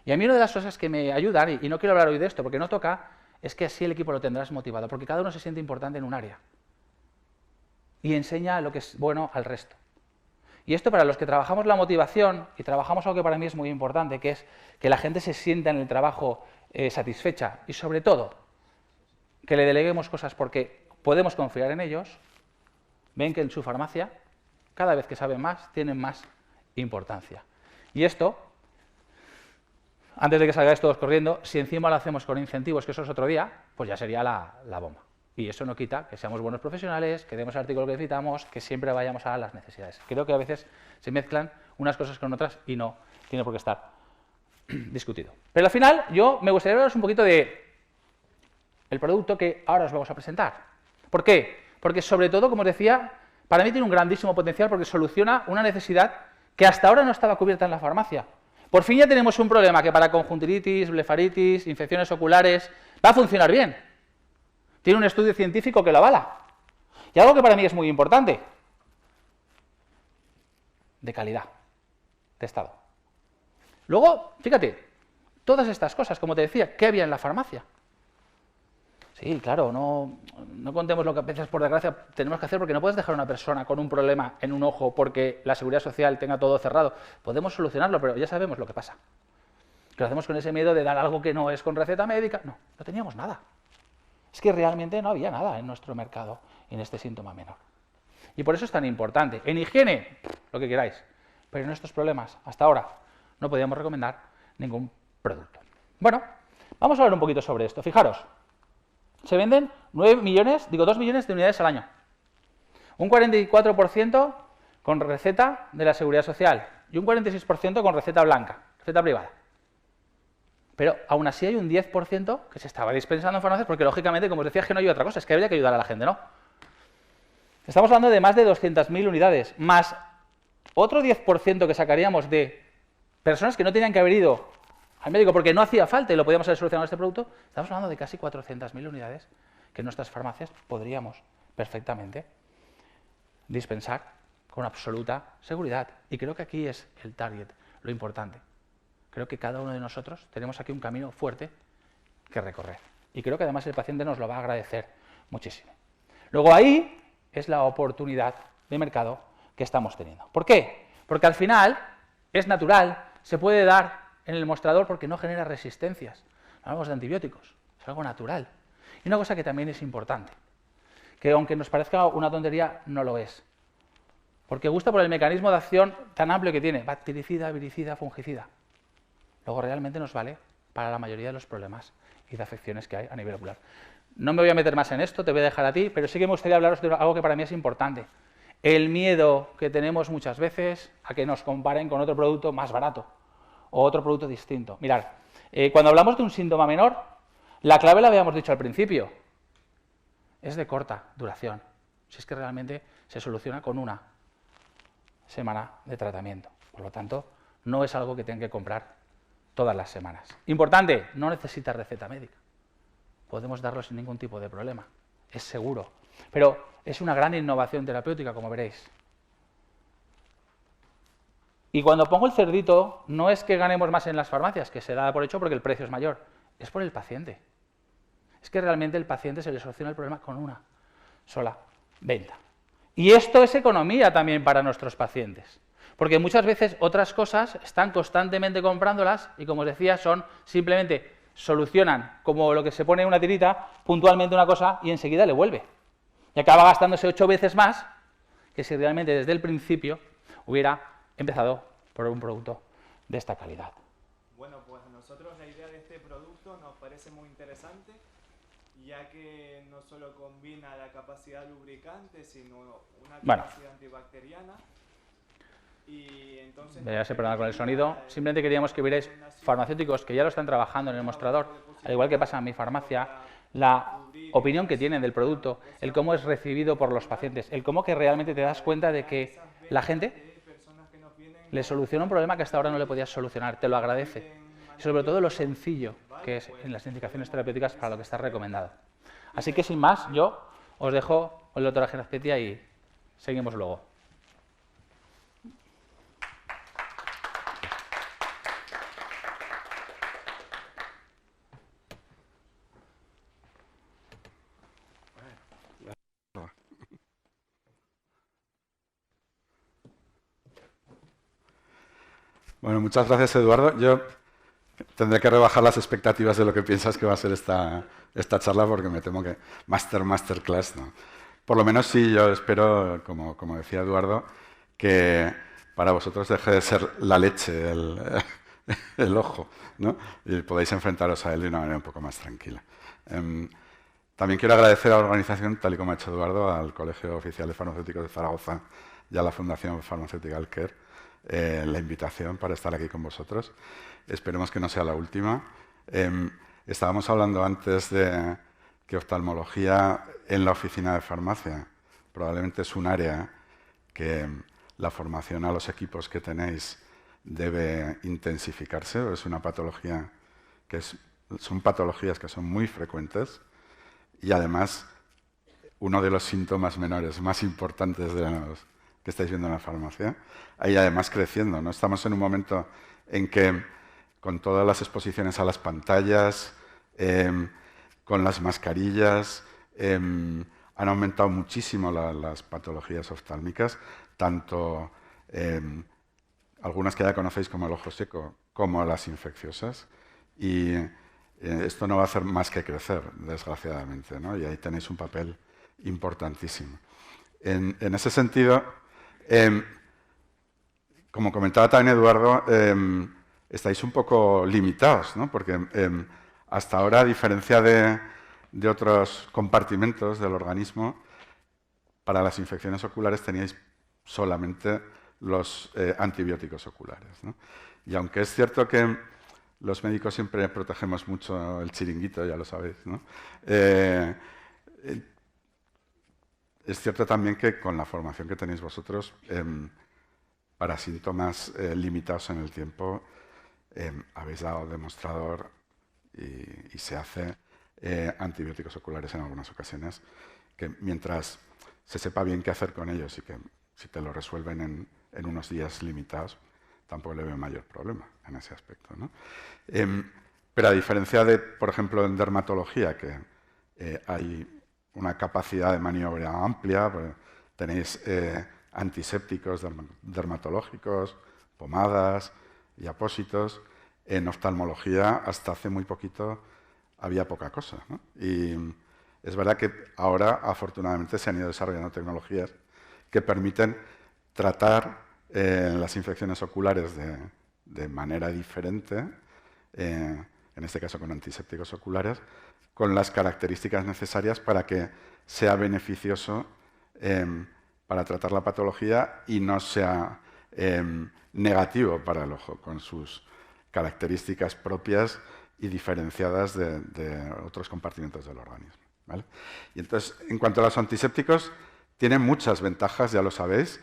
Y a mí una de las cosas que me ayudan, y no quiero hablar hoy de esto porque no toca, es que así el equipo lo tendrás motivado, porque cada uno se siente importante en un área. Y enseña lo que es bueno al resto. Y esto para los que trabajamos la motivación, y trabajamos algo que para mí es muy importante, que es que la gente se sienta en el trabajo satisfecha, y sobre todo, que le deleguemos cosas porque podemos confiar en ellos, ven que en su farmacia, cada vez que saben más, tienen más importancia. Y esto, antes de que salgáis todos corriendo, si encima lo hacemos con incentivos, que eso es otro día, pues ya sería la bomba. Y eso no quita que seamos buenos profesionales, que demos el artículo que necesitamos, que siempre vayamos a las necesidades. Creo que a veces se mezclan unas cosas con otras y no tiene por qué estar discutido. Pero al final yo me gustaría hablaros un poquito de el producto que ahora os vamos a presentar. ¿Por qué? Porque sobre todo, como os decía, para mí tiene un grandísimo potencial porque soluciona una necesidad que hasta ahora no estaba cubierta en la farmacia. Por fin ya tenemos un problema que para conjuntivitis, blefaritis, infecciones oculares, va a funcionar bien. Tiene un estudio científico que lo avala. Y algo que para mí es muy importante, de calidad, de estado. Luego, fíjate, todas estas cosas, como te decía, ¿qué había en la farmacia? Sí, claro, no contemos lo que a veces, por desgracia, tenemos que hacer, porque no puedes dejar a una persona con un problema en un ojo porque la Seguridad Social tenga todo cerrado. Podemos solucionarlo, pero ya sabemos lo que pasa. Que lo hacemos con ese miedo de dar algo que no es con receta médica. No teníamos nada. Es que realmente no había nada en nuestro mercado en este síntoma menor. Y por eso es tan importante. En higiene, lo que queráis. Pero en estos problemas, hasta ahora, no podíamos recomendar ningún producto. Bueno, vamos a hablar un poquito sobre esto. Fijaros, se venden 2 millones de unidades al año. Un 44% con receta de la Seguridad Social y un 46% con receta blanca, receta privada. Pero aún así hay un 10% que se estaba dispensando en farmacias porque, lógicamente, como os decía, es que no hay otra cosa, es que habría que ayudar a la gente, ¿no? Estamos hablando de más de 200.000 unidades, más otro 10% que sacaríamos de personas que no tenían que haber ido al médico porque no hacía falta y lo podíamos haber solucionado este producto. Estamos hablando de casi 400.000 unidades que en nuestras farmacias podríamos perfectamente dispensar con absoluta seguridad. Y creo que aquí es el target, lo importante. Creo que cada uno de nosotros tenemos aquí un camino fuerte que recorrer. Y creo que además el paciente nos lo va a agradecer muchísimo. Luego ahí es la oportunidad de mercado que estamos teniendo. ¿Por qué? Porque al final es natural, se puede dar en el mostrador porque no genera resistencias. Hablamos de antibióticos, es algo natural. Y una cosa que también es importante, que aunque nos parezca una tontería, no lo es. Porque gusta por el mecanismo de acción tan amplio que tiene, bactericida, viricida, fungicida. Luego realmente nos vale para la mayoría de los problemas y de afecciones que hay a nivel ocular. No me voy a meter más en esto, te voy a dejar a ti, pero sí que me gustaría hablaros de algo que para mí es importante. El miedo que tenemos muchas veces a que nos comparen con otro producto más barato o otro producto distinto. Mirad, cuando hablamos de un síntoma menor, la clave la habíamos dicho al principio, es de corta duración. Si es que realmente se soluciona con una semana de tratamiento. Por lo tanto, no es algo que tengan que comprar todas las semanas. Importante, no necesita receta médica. Podemos darlo sin ningún tipo de problema. Es seguro. Pero es una gran innovación terapéutica, como veréis. Y cuando pongo el cerdito, no es que ganemos más en las farmacias, que se da por hecho porque el precio es mayor, es por el paciente. Es que realmente el paciente se le soluciona el problema con una sola venta. Y esto es economía también para nuestros pacientes, porque muchas veces otras cosas están constantemente comprándolas y, como os decía, son simplemente solucionan, como lo que se pone en una tirita, puntualmente una cosa y enseguida le vuelve. Y acaba gastándose 8 veces más que si realmente desde el principio hubiera empezado por un producto de esta calidad. Bueno, pues a nosotros la idea de este producto nos parece muy interesante, ya que no solo combina la capacidad lubricante, sino una capacidad antibacteriana. Y entonces ya se perdona con el sonido. Simplemente queríamos que vierais farmacéuticos que ya lo están trabajando en el mostrador, al igual que pasa en mi farmacia, la opinión que tienen del producto, el cómo es recibido por los pacientes, el cómo que realmente te das cuenta de que la gente le soluciona un problema que hasta ahora no le podías solucionar, te lo agradece. Y sobre todo lo sencillo que es en las indicaciones terapéuticas para lo que está recomendado. Así que sin más, yo os dejo con el doctor Azpeitia y seguimos luego. Bueno, muchas gracias, Eduardo. Yo tendré que rebajar las expectativas de lo que piensas que va a ser esta charla, porque me temo que masterclass, ¿no? Por lo menos sí, yo espero, como decía Eduardo, que para vosotros deje de ser la leche el ojo, ¿no? Y podáis enfrentaros a él de una manera un poco más tranquila. También quiero agradecer a la organización, tal y como ha hecho Eduardo, al Colegio Oficial de Farmacéuticos de Zaragoza y a la Fundación Pharmaceutical Care, la invitación para estar aquí con vosotros. Esperemos que no sea la última. Estábamos hablando antes de que oftalmología en la oficina de farmacia probablemente es un área que la formación a los equipos que tenéis debe intensificarse. Es una patología son patologías que son muy frecuentes y además uno de los síntomas menores más importantes de los que estáis viendo en la farmacia, y además creciendo, ¿no? Estamos en un momento en que, con todas las exposiciones a las pantallas, con las mascarillas, han aumentado muchísimo las patologías oftálmicas, tanto algunas que ya conocéis como el ojo seco, como las infecciosas, y esto no va a hacer más que crecer, desgraciadamente, ¿no? Y ahí tenéis un papel importantísimo. En ese sentido, como comentaba también Eduardo, estáis un poco limitados, ¿no? Porque hasta ahora, a diferencia de otros compartimentos del organismo, para las infecciones oculares teníais solamente los antibióticos oculares, ¿no? Y aunque es cierto que los médicos siempre protegemos mucho el chiringuito, ya lo sabéis, ¿no? Es cierto también que con la formación que tenéis vosotros, para síntomas limitados en el tiempo, habéis dado demostrador y se hace antibióticos oculares en algunas ocasiones, que mientras se sepa bien qué hacer con ellos y que si te lo resuelven en unos días limitados, tampoco le veo mayor problema en ese aspecto, ¿no? Pero a diferencia de, por ejemplo, en dermatología, que hay una capacidad de maniobra amplia, pues tenéis antisépticos dermatológicos, pomadas y apósitos. En oftalmología, hasta hace muy poquito, había poca cosa, ¿no? Y es verdad que ahora, afortunadamente, se han ido desarrollando tecnologías que permiten tratar las infecciones oculares de manera diferente, en este caso con antisépticos oculares, con las características necesarias para que sea beneficioso para tratar la patología y no sea negativo para el ojo, con sus características propias y diferenciadas de otros compartimentos del organismo, ¿vale? Y entonces, en cuanto a los antisépticos, tiene muchas ventajas, ya lo sabéis,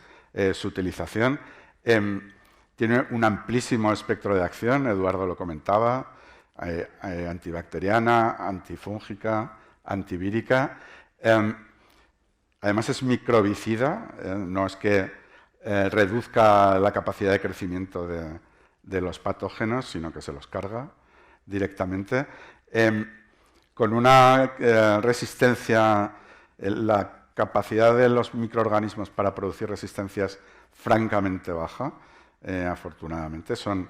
su utilización. Tiene un amplísimo espectro de acción, Eduardo lo comentaba, antibacteriana, antifúngica, antivírica. Además es microbicida, no es que reduzca la capacidad de crecimiento de los patógenos, sino que se los carga directamente. Con una resistencia, la capacidad de los microorganismos para producir resistencias francamente baja, afortunadamente. Son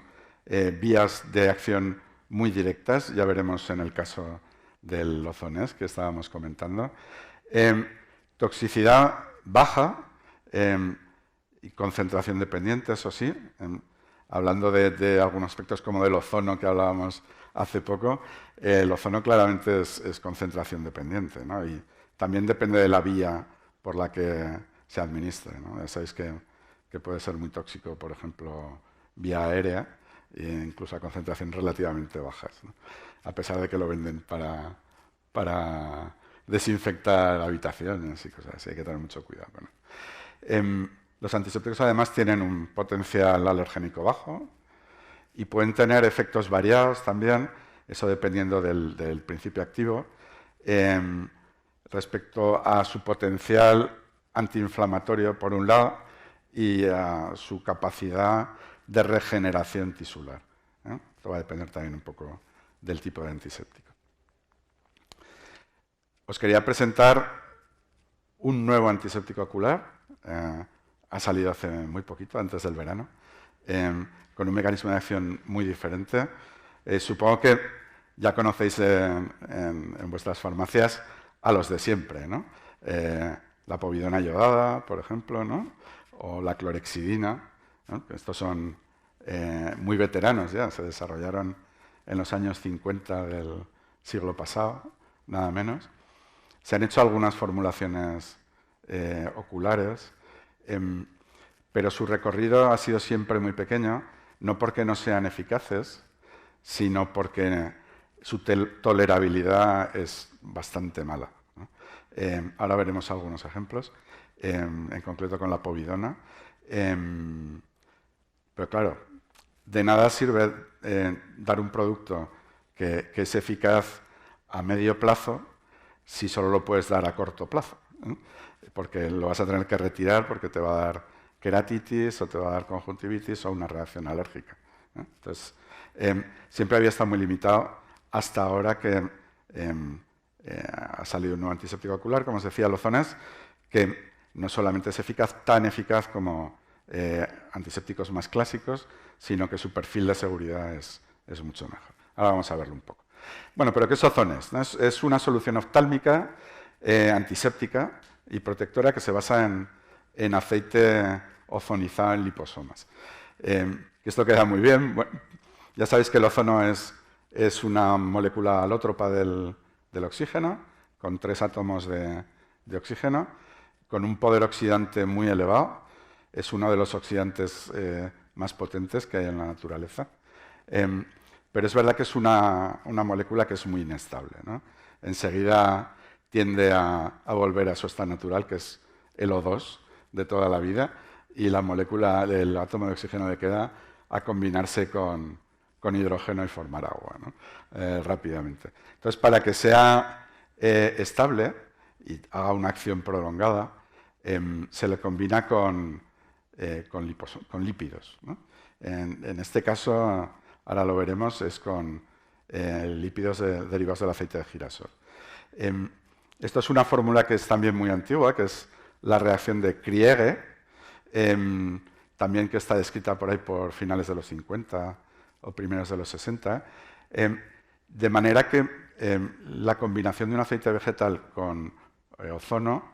vías de acción muy directas, ya veremos en el caso del Ozones que estábamos comentando. Toxicidad baja y concentración dependiente, eso sí. Hablando de algunos aspectos como del ozono que hablábamos hace poco, el ozono claramente es concentración dependiente, ¿no? Y también depende de la vía por la que se administre, ¿no? Ya sabéis que puede ser muy tóxico, por ejemplo, vía aérea, e incluso a concentraciones relativamente bajas, ¿no? A pesar de que lo venden para desinfectar habitaciones y cosas así, hay que tener mucho cuidado con él. Los antisépticos además tienen un potencial alergénico bajo y pueden tener efectos variados también, eso dependiendo del principio activo, respecto a su potencial antiinflamatorio por un lado y a su capacidad de regeneración tisular. Esto va a depender también un poco del tipo de antiséptico. Os quería presentar un nuevo antiséptico ocular. Ha salido hace muy poquito, antes del verano, con un mecanismo de acción muy diferente. Supongo que ya conocéis en vuestras farmacias a los de siempre, ¿no? La povidona iodada, por ejemplo, ¿no? O la clorexidina, ¿no? Estos son muy veteranos ya, se desarrollaron en los años 50 del siglo pasado, nada menos. Se han hecho algunas formulaciones oculares, pero su recorrido ha sido siempre muy pequeño, no porque no sean eficaces, sino porque su tolerabilidad es bastante mala, ¿no? Ahora veremos algunos ejemplos, en concreto con la povidona. Pero claro, de nada sirve dar un producto que es eficaz a medio plazo si solo lo puedes dar a corto plazo, ¿eh? Porque lo vas a tener que retirar porque te va a dar queratitis o te va a dar conjuntivitis o una reacción alérgica, ¿eh? Entonces, siempre había estado muy limitado hasta ahora que ha salido un nuevo antiséptico ocular, como os decía, el Ozones, que no solamente es eficaz, tan eficaz como antisépticos más clásicos, sino que su perfil de seguridad es mucho mejor. Ahora vamos a verlo un poco. Bueno, pero ¿qué es Ozones? ¿No? Es una solución oftálmica, antiséptica y protectora que se basa en aceite ozonizado en liposomas. Esto queda muy bien. Bueno, ya sabéis que el ozono es una molécula alótropa del oxígeno, con 3 átomos de oxígeno, con un poder oxidante muy elevado. Es uno de los oxidantes más potentes que hay en la naturaleza. Pero es verdad que es una molécula que es muy inestable, ¿no? Enseguida tiende a volver a su estado natural, que es el O2 de toda la vida, y la molécula del átomo de oxígeno le queda a combinarse con hidrógeno y formar agua, ¿no? Rápidamente. Entonces, para que sea estable y haga una acción prolongada, se le combina con lípidos, ¿no? En este caso, ahora lo veremos, es con lípidos derivados del aceite de girasol. Esto es una fórmula que es también muy antigua, que es la reacción de Kriege, también que está descrita por ahí por finales de los 50 o primeros de los 60, de manera que la combinación de un aceite vegetal con ozono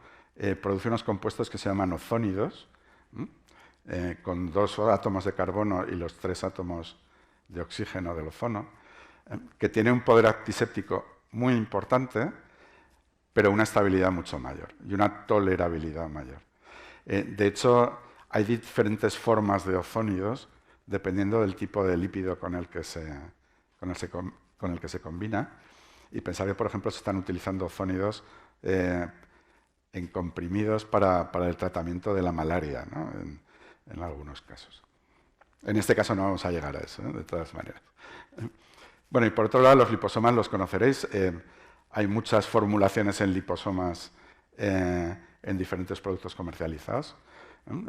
produce unos compuestos que se llaman ozónidos, con 2 átomos de carbono y los 3 átomos de oxígeno del ozono, que tiene un poder antiséptico muy importante, pero una estabilidad mucho mayor y una tolerabilidad mayor. De hecho, hay diferentes formas de ozónidos dependiendo del tipo de lípido con el que se combina. Y pensar que, por ejemplo, se están utilizando ozónidos en comprimidos para el tratamiento de la malaria, ¿no? En algunos casos. En este caso no vamos a llegar a eso, ¿eh? De todas maneras. Bueno, y por otro lado, los liposomas los conoceréis. Hay muchas formulaciones en liposomas en diferentes productos comercializados.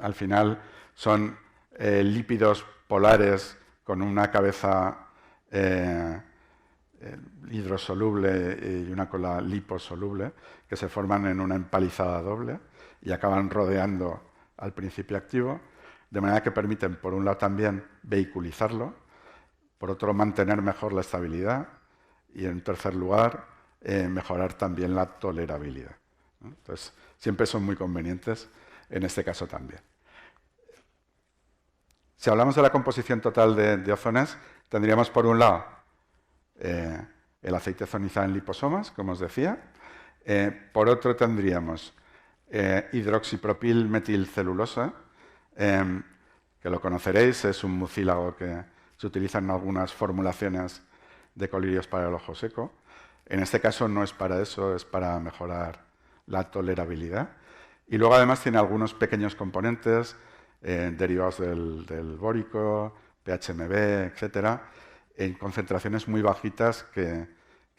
Al final son lípidos polares con una cabeza hidrosoluble y una cola liposoluble que se forman en una empalizada doble y acaban rodeando al principio activo, de manera que permiten, por un lado, también vehiculizarlo, por otro, mantener mejor la estabilidad y, en tercer lugar, mejorar también la tolerabilidad, ¿no? Entonces, siempre son muy convenientes en este caso también. Si hablamos de la composición total de ozonas, tendríamos, por un lado, el aceite ozonizado en liposomas, como os decía. Por otro, tendríamos hidroxipropilmetilcelulosa, que lo conoceréis, es un mucílago que se utiliza en algunas formulaciones de colirios para el ojo seco. En este caso no es para eso, es para mejorar la tolerabilidad. Y luego además tiene algunos pequeños componentes derivados del bórico, PHMB, etcétera, en concentraciones muy bajitas que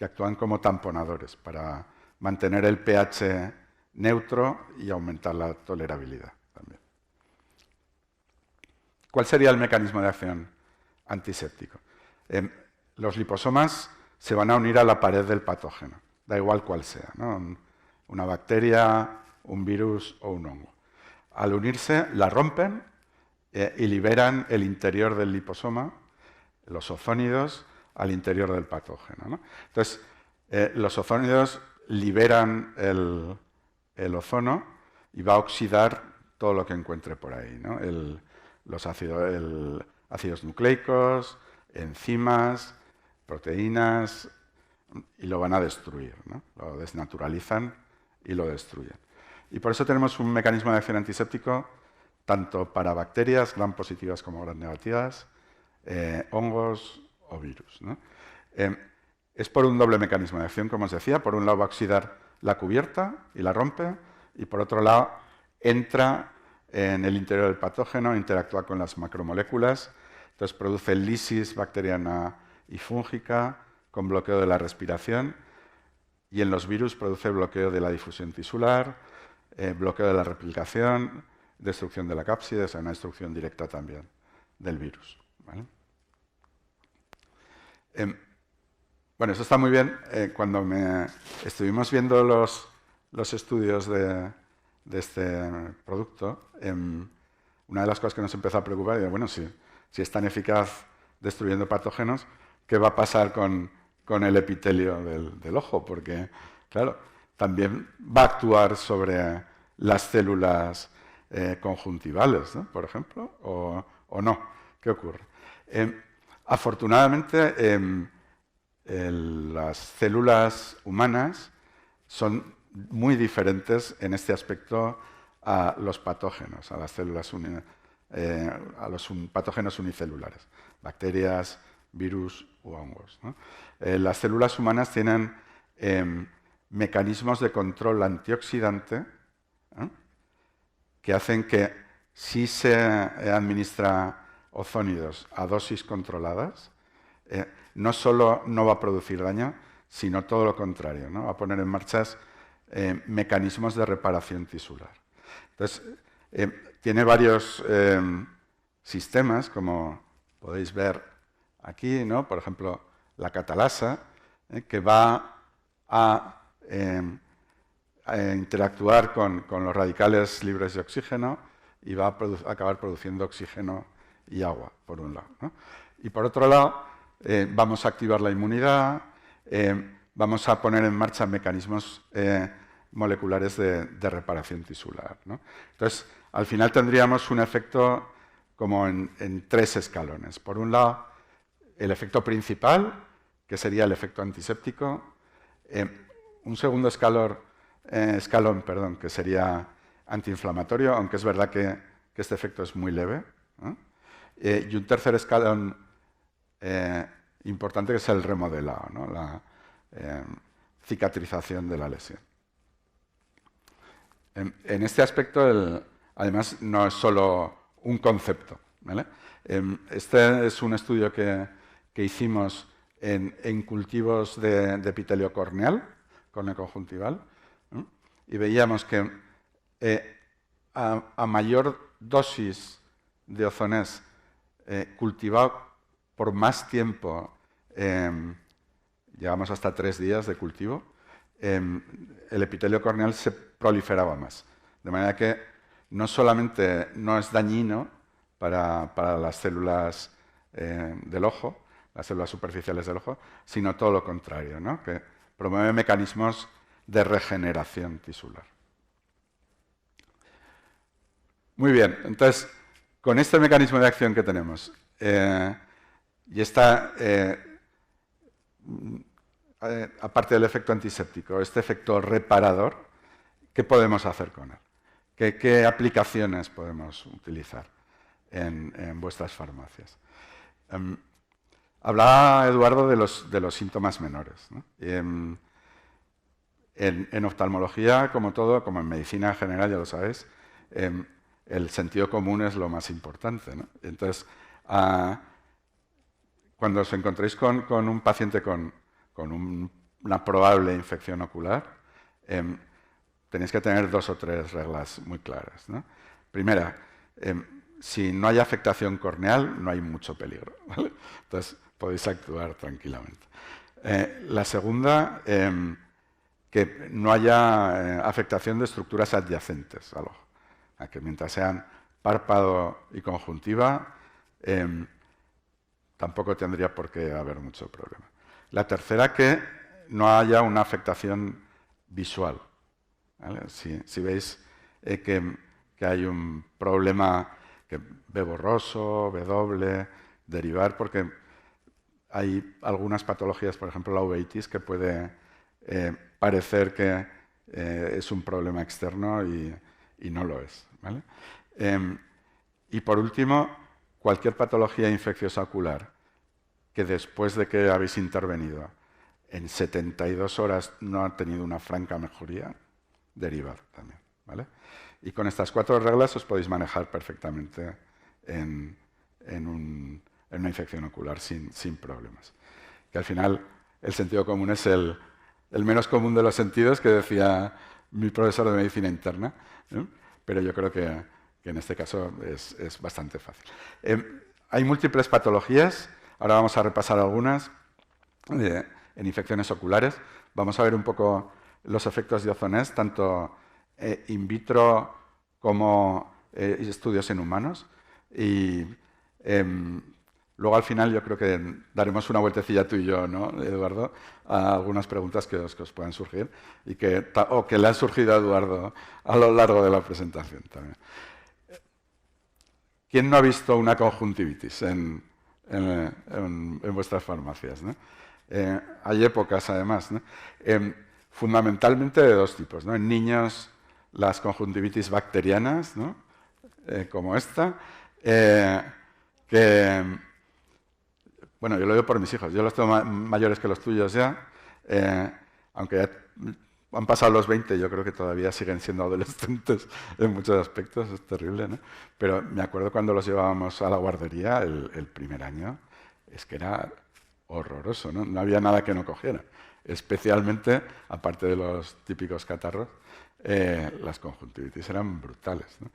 actúan como tamponadores para mantener el pH neutro y aumentar la tolerabilidad también. ¿Cuál sería el mecanismo de acción antiséptico? Los liposomas se van a unir a la pared del patógeno, da igual cuál sea, ¿no? Una bacteria, un virus o un hongo. Al unirse, la rompen y liberan el interior del liposoma, los ozónidos, al interior del patógeno, ¿no? Entonces, los ozónidos liberan el ozono y va a oxidar todo lo que encuentre por ahí, ¿no? Los ácidos nucleicos, enzimas, proteínas, y lo van a destruir, ¿no? Lo desnaturalizan y lo destruyen. Y por eso tenemos un mecanismo de acción antiséptico tanto para bacterias, gram positivas como gram negativas, hongos o virus, ¿no? Es por un doble mecanismo de acción, como os decía. Por un lado va a oxidar la cubierta y la rompe, y por otro lado entra en el interior del patógeno, interactúa con las macromoléculas, entonces produce lisis bacteriana y fúngica con bloqueo de la respiración, y en los virus produce bloqueo de la difusión tisular, bloqueo de la replicación, destrucción de la cápside, o sea, una destrucción directa también del virus, ¿vale? Bueno, eso está muy bien. Cuando estuvimos viendo los estudios de este producto, una de las cosas que nos empezó a preocupar era, bueno, si es tan eficaz destruyendo patógenos, ¿qué va a pasar con el epitelio del ojo? Porque, claro, también va a actuar sobre las células conjuntivales, ¿no? Por ejemplo, o no. ¿Qué ocurre? Afortunadamente, las células humanas son muy diferentes en este aspecto a los patógenos, a las células a los patógenos unicelulares, bacterias, virus u hongos, ¿no? Las células humanas tienen mecanismos de control antioxidante, ¿eh? Que hacen que si se administra ozónidos a dosis controladas, no solo no va a producir daño, sino todo lo contrario, ¿no? Va a poner en marcha mecanismos de reparación tisular. Entonces, tiene varios sistemas, como podéis ver aquí, ¿no? Por ejemplo, la catalasa, que va a interactuar con los radicales libres de oxígeno y va a acabar produciendo oxígeno y agua, por un lado, ¿no? Y por otro lado, vamos a activar la inmunidad, vamos a poner en marcha mecanismos moleculares de reparación tisular, ¿no? Entonces, al final tendríamos un efecto como en tres escalones. Por un lado, el efecto principal, que sería el efecto antiséptico. Un segundo escalón, que sería antiinflamatorio, aunque es verdad que este efecto es muy leve, ¿no? Y un tercer escalón importante, que es el remodelado, ¿no? La cicatrización de la lesión. En este aspecto, además, no es solo un concepto, ¿vale? Este es un estudio que hicimos en cultivos de epitelio corneal, córneo conjuntival, ¿no? Y veíamos que a mayor dosis de Ozonés cultivado por más tiempo, llegamos hasta 3 días de cultivo, el epitelio corneal se proliferaba más. De manera que no solamente no es dañino para las células del ojo, las células superficiales del ojo, sino todo lo contrario, ¿no? Que promueve mecanismos de regeneración tisular. Muy bien, entonces, con este mecanismo de acción que tenemos, y esta, aparte del efecto antiséptico, este efecto reparador, ¿qué podemos hacer con él? ¿Qué aplicaciones podemos utilizar en vuestras farmacias? Hablaba Eduardo de los síntomas menores, ¿no? En oftalmología, como todo, como en medicina general, ya lo sabéis, el sentido común es lo más importante, ¿no? Entonces, cuando os encontréis con un paciente con una probable infección ocular, tenéis que tener 2 o 3 reglas muy claras, ¿no? Primera, si no hay afectación corneal, no hay mucho peligro, ¿vale? Entonces, podéis actuar tranquilamente. La segunda, que no haya afectación de estructuras adyacentes al ojo. Que mientras sean párpado y conjuntiva, tampoco tendría por qué haber mucho problema. La tercera, que no haya una afectación visual, ¿vale? Si veis que hay un problema que ve borroso, ve doble, derivar, porque hay algunas patologías, por ejemplo la uveitis, que puede parecer que es un problema externo y no lo es, ¿vale? Y por último, cualquier patología infecciosa ocular que después de que habéis intervenido en 72 horas no ha tenido una franca mejoría, derivar también, ¿vale? Y con estas 4 reglas os podéis manejar perfectamente en una infección ocular sin problemas. Que al final el sentido común es el menos común de los sentidos, que decía mi profesor de medicina interna, ¿no? Pero yo creo que en este caso es bastante fácil. Hay múltiples patologías, ahora vamos a repasar algunas en infecciones oculares. Vamos a ver un poco los efectos de Ozonés, tanto in vitro como estudios en humanos. Y luego al final yo creo que daremos una vueltecilla tú y yo, ¿no, Eduardo?, a algunas preguntas que os puedan surgir o que le han surgido a Eduardo a lo largo de la presentación también. ¿Quién no ha visto una conjuntivitis en vuestras farmacias, ¿no? Hay épocas, además, ¿no? Fundamentalmente de 2 tipos, ¿no? En niños, las conjuntivitis bacterianas, ¿no? Como esta, que, bueno, yo lo digo por mis hijos, yo los tengo mayores que los tuyos ya, aunque ya han pasado los 20, yo creo que todavía siguen siendo adolescentes en muchos aspectos, es terrible, ¿no? Pero me acuerdo cuando los llevábamos a la guardería el primer año, es que era horroroso, ¿no? No había nada que no cogiera, especialmente, aparte de los típicos catarros, las conjuntivitis eran brutales, ¿no?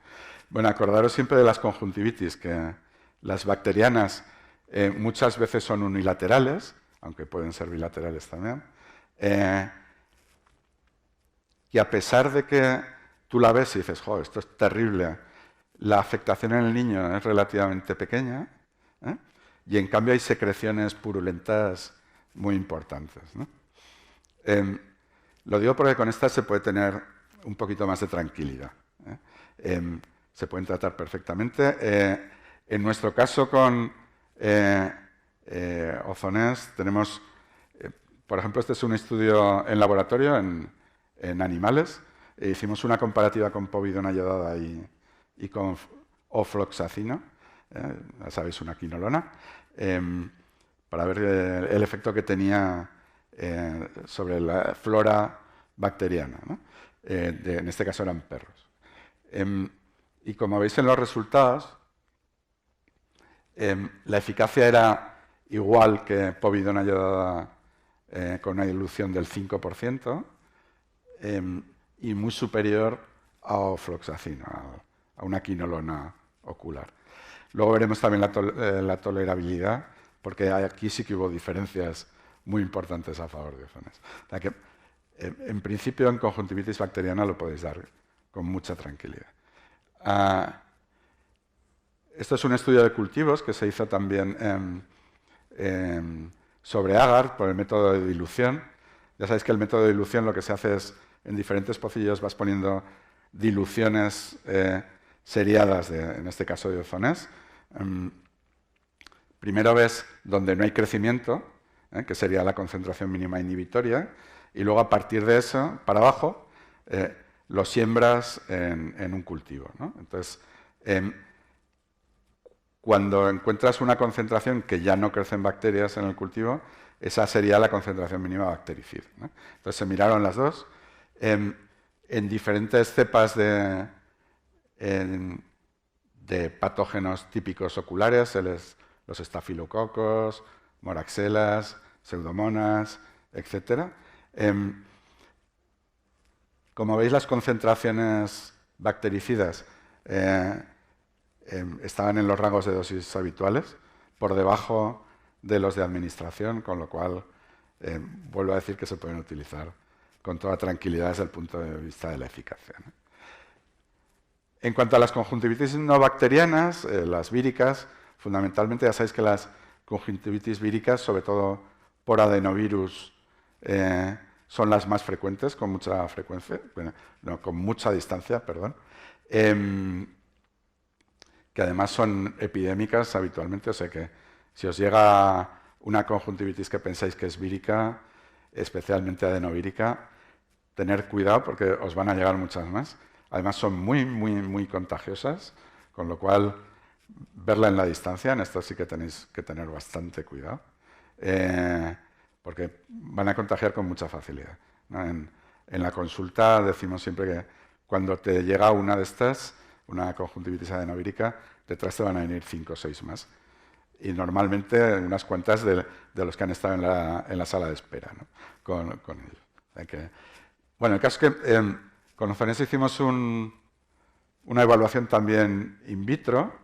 Bueno, acordaros siempre de las conjuntivitis, que las bacterianas muchas veces son unilaterales, aunque pueden ser bilaterales también, y a pesar de que tú la ves y dices, jo, esto es terrible, la afectación en el niño es relativamente pequeña, y en cambio hay secreciones purulentas muy importantes, ¿no? Lo digo porque con estas se puede tener un poquito más de tranquilidad, se pueden tratar perfectamente. En nuestro caso con Ozonés tenemos, por ejemplo, este es un estudio en laboratorio en animales. Hicimos una comparativa con povidona yodada y con ofloxacino, ya sabéis, una quinolona, para ver el efecto que tenía sobre la flora bacteriana, ¿no? en este caso eran perros. Y como veis en los resultados, la eficacia era igual que povidona iodada con una dilución del 5% y muy superior a ofloxacino, a una quinolona ocular. Luego veremos también la tolerabilidad, porque aquí sí que hubo diferencias muy importantes a favor de Ozones. O sea que, en principio, en conjuntivitis bacteriana lo podéis dar con mucha tranquilidad. Esto es un estudio de cultivos que se hizo también sobre agar por el método de dilución. Ya sabéis que el método de dilución lo que se hace es, en diferentes pocillos vas poniendo diluciones seriadas, en este caso de Ozones. Primero ves donde no hay crecimiento, que sería la concentración mínima inhibitoria, y luego a partir de eso, para abajo, lo siembras en un cultivo, ¿no? Entonces, cuando encuentras una concentración que ya no crecen bacterias en el cultivo, esa sería la concentración mínima bactericida, ¿no? Entonces se miraron las dos. En diferentes cepas de patógenos típicos oculares, los estafilococos, moraxelas, pseudomonas, etc. Como veis, las concentraciones bactericidas estaban en los rangos de dosis habituales, por debajo de los de administración, con lo cual vuelvo a decir que se pueden utilizar con toda tranquilidad desde el punto de vista de la eficacia, ¿no? En cuanto a las conjuntivitis no bacterianas, las víricas, fundamentalmente ya sabéis que las conjuntivitis víricas, sobre todo por adenovirus, son las más frecuentes, con mucha frecuencia, bueno, no, con mucha distancia, perdón, que además son epidémicas habitualmente, o sea que si os llega una conjuntivitis que pensáis que es vírica, especialmente adenovírica, tener cuidado porque os van a llegar muchas más. Además son muy, muy, muy contagiosas, con lo cual verla en la distancia, en esto sí que tenéis que tener bastante cuidado, porque van a contagiar con mucha facilidad, ¿no? En la consulta decimos siempre que cuando te llega una de estas, una conjuntivitis adenovírica, detrás te van a venir 5 o 6 más. Y normalmente unas cuantas de los que han estado en la sala de espera, ¿no? con ellos. O sea que, bueno, el caso es que con Ozones hicimos una evaluación también in vitro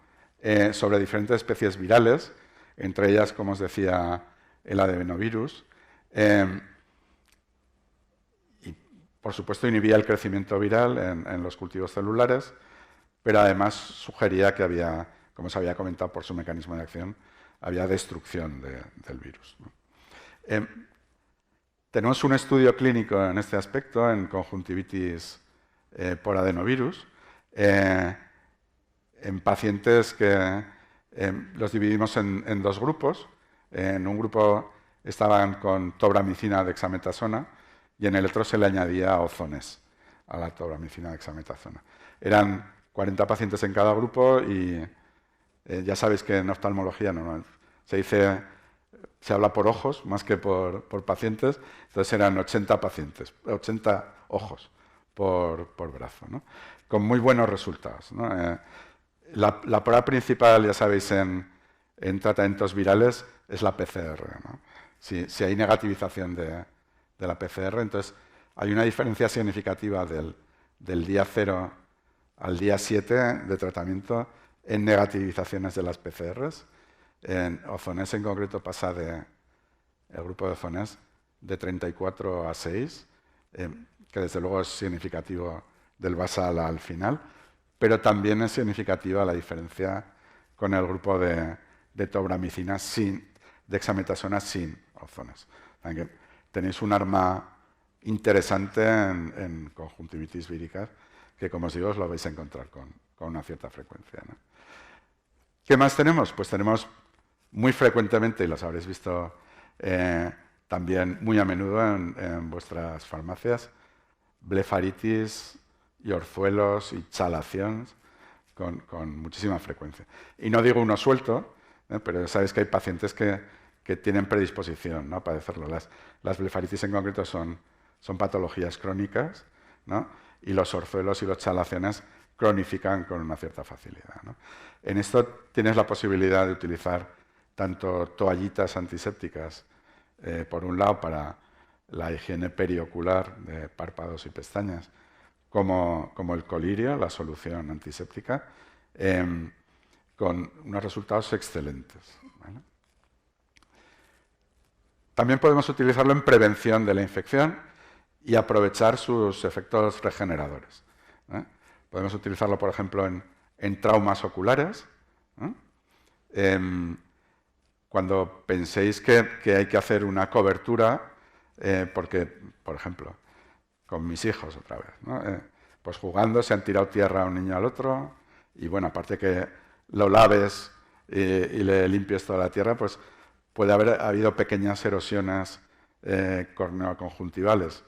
sobre diferentes especies virales, entre ellas, como os decía, el adenovirus. Y, por supuesto, inhibía el crecimiento viral en los cultivos celulares, pero además sugería que había, como se había comentado por su mecanismo de acción, había destrucción del virus, ¿no? Tenemos un estudio clínico en este aspecto, en conjuntivitis por adenovirus, en pacientes que los dividimos en 2 grupos. En un grupo estaban con tobramicina dexametasona y en el otro se le añadía Ozones a la tobramicina dexametasona. Eran 40 pacientes en cada grupo y ya sabéis que en oftalmología se habla por ojos más que por pacientes, entonces eran 80 pacientes, 80 ojos por brazo, ¿no? Con muy buenos resultados, ¿no? La prueba principal, ya sabéis, en tratamientos virales es la PCR, ¿no? Si hay negativización de la PCR, entonces hay una diferencia significativa del día 0 al día 7 de tratamiento en negativizaciones de las PCRs. En Ozones en concreto pasa el grupo de Ozones de 34 a 6, que desde luego es significativo del basal al final, pero también es significativa la diferencia con el grupo de tobramicina sin dexametasona sin Ozones. Tenéis un arma interesante en conjuntivitis víricas que, como os digo, os lo vais a encontrar con una cierta frecuencia, ¿no? ¿Qué más tenemos? Pues tenemos muy frecuentemente, y los habréis visto también muy a menudo en vuestras farmacias, blefaritis y orzuelos y chalaciones con muchísima frecuencia. Y no digo uno suelto, pero sabéis que hay pacientes que tienen predisposición, ¿no?, a padecerlo. Las blefaritis en concreto son patologías crónicas, ¿no? y los orzuelos y los chalaciones cronifican con una cierta facilidad, ¿no? En esto tienes la posibilidad de utilizar tanto toallitas antisépticas, por un lado para la higiene periocular de párpados y pestañas, como el colirio, la solución antiséptica, con unos resultados excelentes, ¿vale? También podemos utilizarlo en prevención de la infección y aprovechar sus efectos regeneradores, ¿eh? Podemos utilizarlo, por ejemplo, en traumas oculares, ¿eh? Cuando penséis que hay que hacer una cobertura, porque, por ejemplo, con mis hijos otra vez, ¿no? Pues jugando se han tirado tierra a un niño al otro y, bueno, aparte que lo laves y le limpies toda la tierra, pues puede haber habido pequeñas erosiones corneoconjuntivales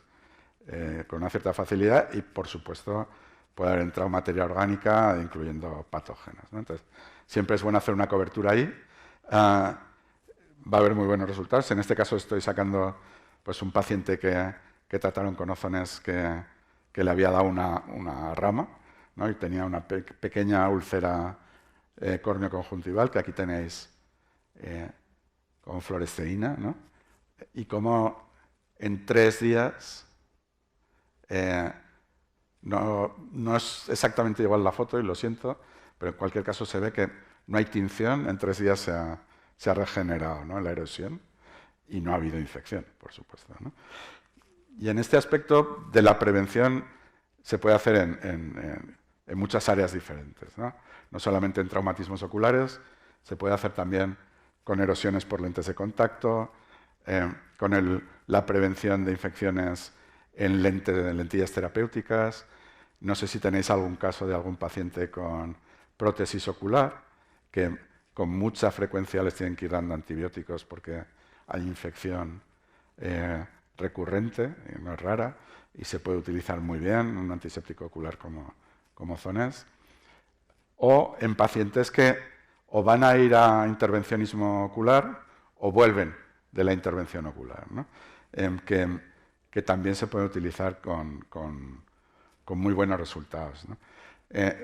con una cierta facilidad y, por supuesto, puede haber entrado materia orgánica, incluyendo patógenos, ¿no? Entonces, siempre es bueno hacer una cobertura ahí. Va a haber muy buenos resultados. En este caso estoy sacando pues, un paciente que trataron con ozones que le había dado una rama, ¿no? Y tenía una pequeña úlcera corneoconjuntival, que aquí tenéis con fluoresceína, ¿no? Y como en 3 días, no es exactamente igual la foto, y lo siento, pero en cualquier caso se ve que no hay tinción, en 3 días se ha regenerado, ¿no?, la erosión y no ha habido infección, por supuesto, ¿no? Y en este aspecto de la prevención se puede hacer en muchas áreas diferentes, ¿no? No solamente en traumatismos oculares, se puede hacer también con erosiones por lentes de contacto, con la prevención de infecciones en lentillas terapéuticas. No sé si tenéis algún caso de algún paciente con prótesis ocular, que con mucha frecuencia les tienen que ir dando antibióticos porque hay infección recurrente, no es rara, y se puede utilizar muy bien un antiséptico ocular como Zonés. O en pacientes que o van a ir a intervencionismo ocular o vuelven de la intervención ocular, ¿no? Que también se puede utilizar con muy buenos resultados, ¿no?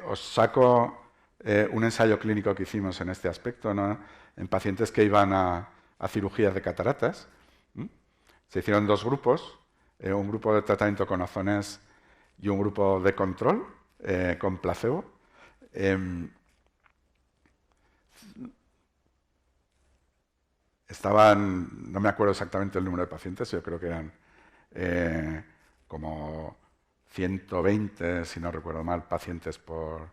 Os saco un ensayo clínico que hicimos en este aspecto, ¿no?, en pacientes que iban a cirugías de cataratas. Se hicieron 2 grupos, un grupo de tratamiento con Ozonés y un grupo de control con placebo. Estaban, no me acuerdo exactamente el número de pacientes, yo creo que eran como 120, si no recuerdo mal, pacientes por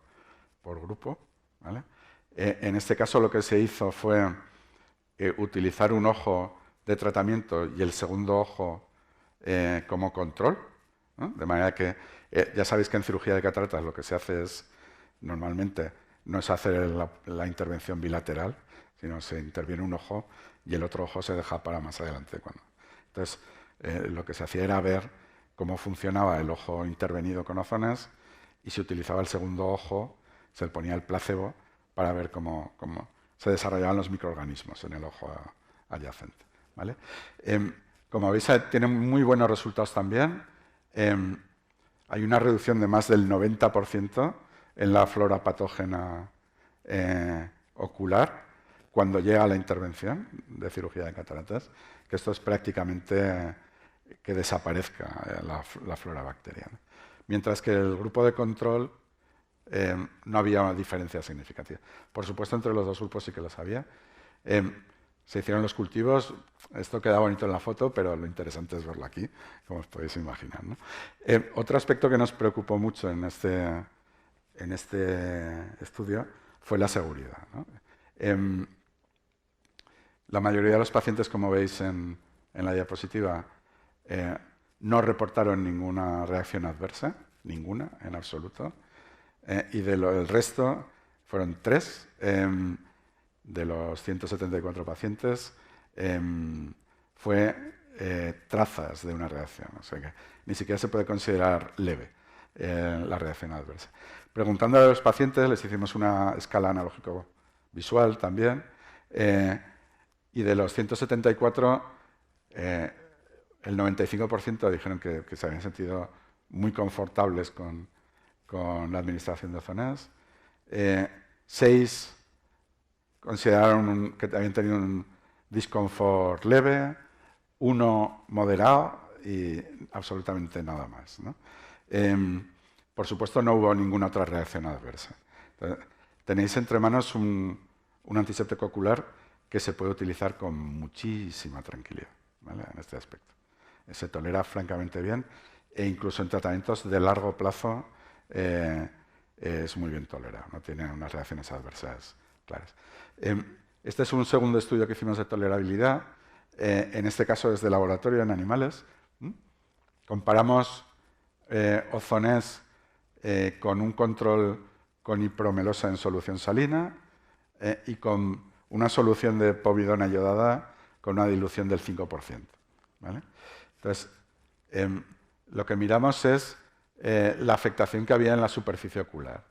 grupo, ¿vale? En este caso lo que se hizo fue utilizar un ojo de tratamiento y el segundo ojo como control, ¿no? De manera que ya sabéis que en cirugía de cataratas lo que se hace es, normalmente, no es hacer la intervención bilateral, sino se interviene un ojo y el otro ojo se deja para más adelante. Entonces, lo que se hacía era ver cómo funcionaba el ojo intervenido con Ozonés y se utilizaba el segundo ojo, se le ponía el placebo para ver cómo se desarrollaban los microorganismos en el ojo adyacente, ¿vale? Como veis, tienen muy buenos resultados también. Hay una reducción de más del 90% en la flora patógena ocular cuando llega a la intervención de cirugía de cataratas, que esto es prácticamente que desaparezca la flora bacteriana. Mientras que el grupo de control no había diferencia significativa. Por supuesto, entre los 2 grupos sí que los había. Se hicieron los cultivos, esto queda bonito en la foto, pero lo interesante es verlo aquí, como os podéis imaginar, ¿no? Otro aspecto que nos preocupó mucho en este estudio fue la seguridad, ¿no? La mayoría de los pacientes, como veis en la diapositiva, no reportaron ninguna reacción adversa, ninguna en absoluto, y el resto fueron 3 de los 174 pacientes, fue trazas de una reacción, o sea que ni siquiera se puede considerar leve la reacción adversa. Preguntando a los pacientes, les hicimos una escala analógico-visual también, y de los 174, el 95% dijeron que se habían sentido muy confortables con la administración de Ozones. 6 consideraron que habían tenido un disconfort leve, 1 moderado y absolutamente nada más, ¿no? Por supuesto, no hubo ninguna otra reacción adversa. Entonces, tenéis entre manos un antiséptico ocular que se puede utilizar con muchísima tranquilidad, ¿vale? En este aspecto. Se tolera francamente bien e incluso en tratamientos de largo plazo es muy bien tolerado, no tiene unas reacciones adversas claras. Este es un segundo estudio que hicimos de tolerabilidad, en este caso desde laboratorio en animales. Comparamos Ozones con un control con hipromelosa en solución salina y con una solución de povidona iodada con una dilución del 5%. ¿Vale? Entonces, lo que miramos es la afectación que había en la superficie ocular,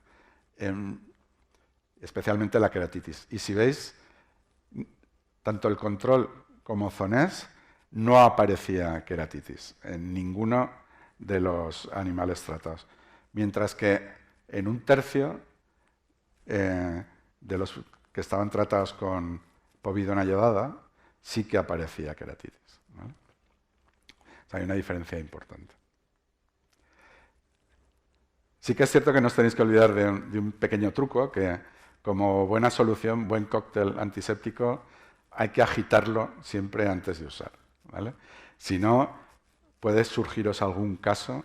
especialmente la queratitis. Y si veis, tanto el control como Ozones no aparecía queratitis en ninguno de los animales tratados, mientras que en un tercio de los que estaban tratados con povidona iodada sí que aparecía queratitis, ¿vale? O sea, hay una diferencia importante. Sí que es cierto que no os tenéis que olvidar de un pequeño truco, que como buena solución, buen cóctel antiséptico, hay que agitarlo siempre antes de usar, ¿vale? Si no, puede surgiros algún caso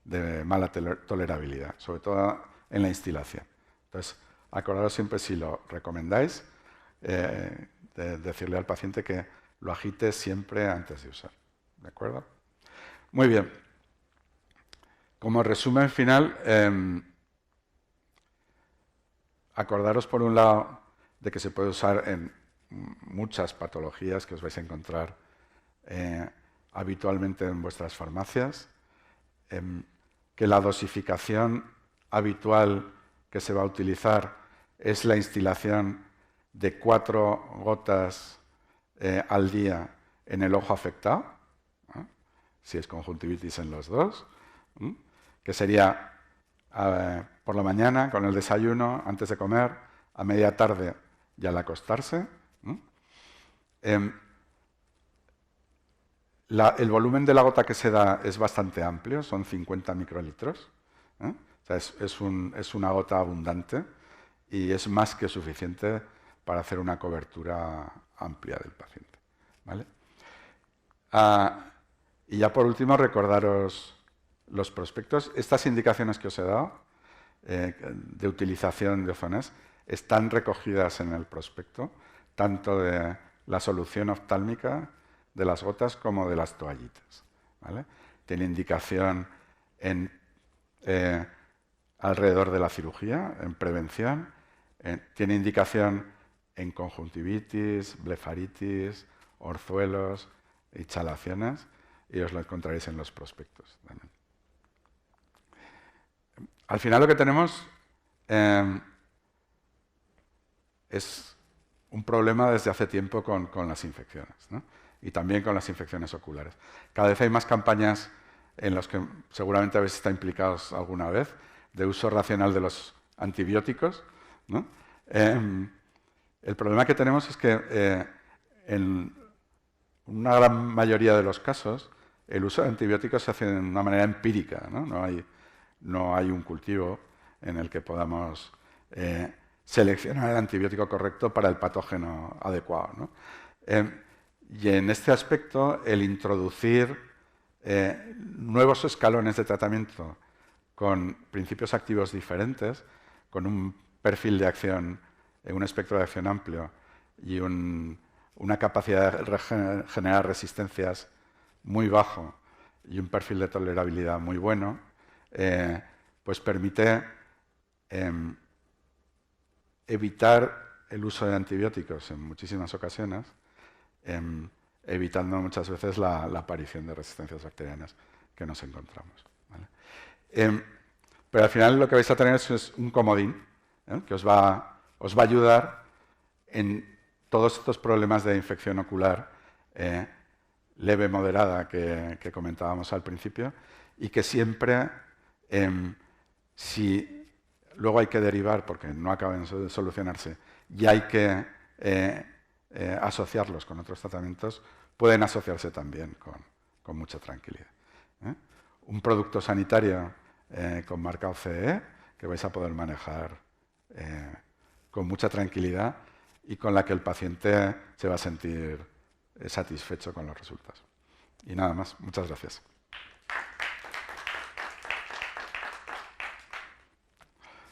de mala tolerabilidad, sobre todo en la instilación. Entonces, acordaros siempre, si lo recomendáis, de decirle al paciente que lo agite siempre antes de usar. ¿De acuerdo? Muy bien. Como resumen final, acordaros por un lado de que se puede usar en muchas patologías que os vais a encontrar habitualmente en vuestras farmacias, que la dosificación habitual que se va a utilizar es la instilación de 4 gotas al día en el ojo afectado, ¿eh? Si es conjuntivitis en los dos, que sería por la mañana con el desayuno, antes de comer, a media tarde y al acostarse. El volumen de la gota que se da es bastante amplio, son 50 microlitros. O sea, es una gota abundante y es más que suficiente para hacer una cobertura amplia del paciente, ¿vale? Y ya por último, recordaros los prospectos. Estas indicaciones que os he dado de utilización de Ozones están recogidas en el prospecto, tanto de la solución oftálmica de las gotas como de las toallitas, ¿vale? Tiene indicación alrededor de la cirugía, en prevención, tiene indicación en conjuntivitis, blefaritis, orzuelos y chalaciones, y os lo encontraréis en los prospectos también. Al final lo que tenemos es un problema desde hace tiempo con las infecciones, ¿no? Y también con las infecciones oculares. Cada vez hay más campañas en las que seguramente habéis estado implicados alguna vez, de uso racional de los antibióticos, ¿no? El problema que tenemos es que en una gran mayoría de los casos el uso de antibióticos se hace de una manera empírica, ¿no? No hay un cultivo en el que podamos seleccionar el antibiótico correcto para el patógeno adecuado, ¿no? Y en este aspecto, el introducir nuevos escalones de tratamiento con principios activos diferentes, con un perfil de acción, un espectro de acción amplio y una capacidad de generar resistencias muy bajo y un perfil de tolerabilidad muy bueno, pues permite evitar el uso de antibióticos en muchísimas ocasiones, evitando muchas veces la aparición de resistencias bacterianas que nos encontramos, ¿vale? Pero al final lo que vais a tener es un comodín, que os va a ayudar en todos estos problemas de infección ocular. leve moderada que comentábamos al principio y que siempre, si luego hay que derivar porque no acaban de solucionarse y hay que asociarlos con otros tratamientos, pueden asociarse también con mucha tranquilidad. Un producto sanitario con marca OCE que vais a poder manejar con mucha tranquilidad y con la que el paciente se va a sentir satisfecho con los resultados. Y nada más. Muchas gracias.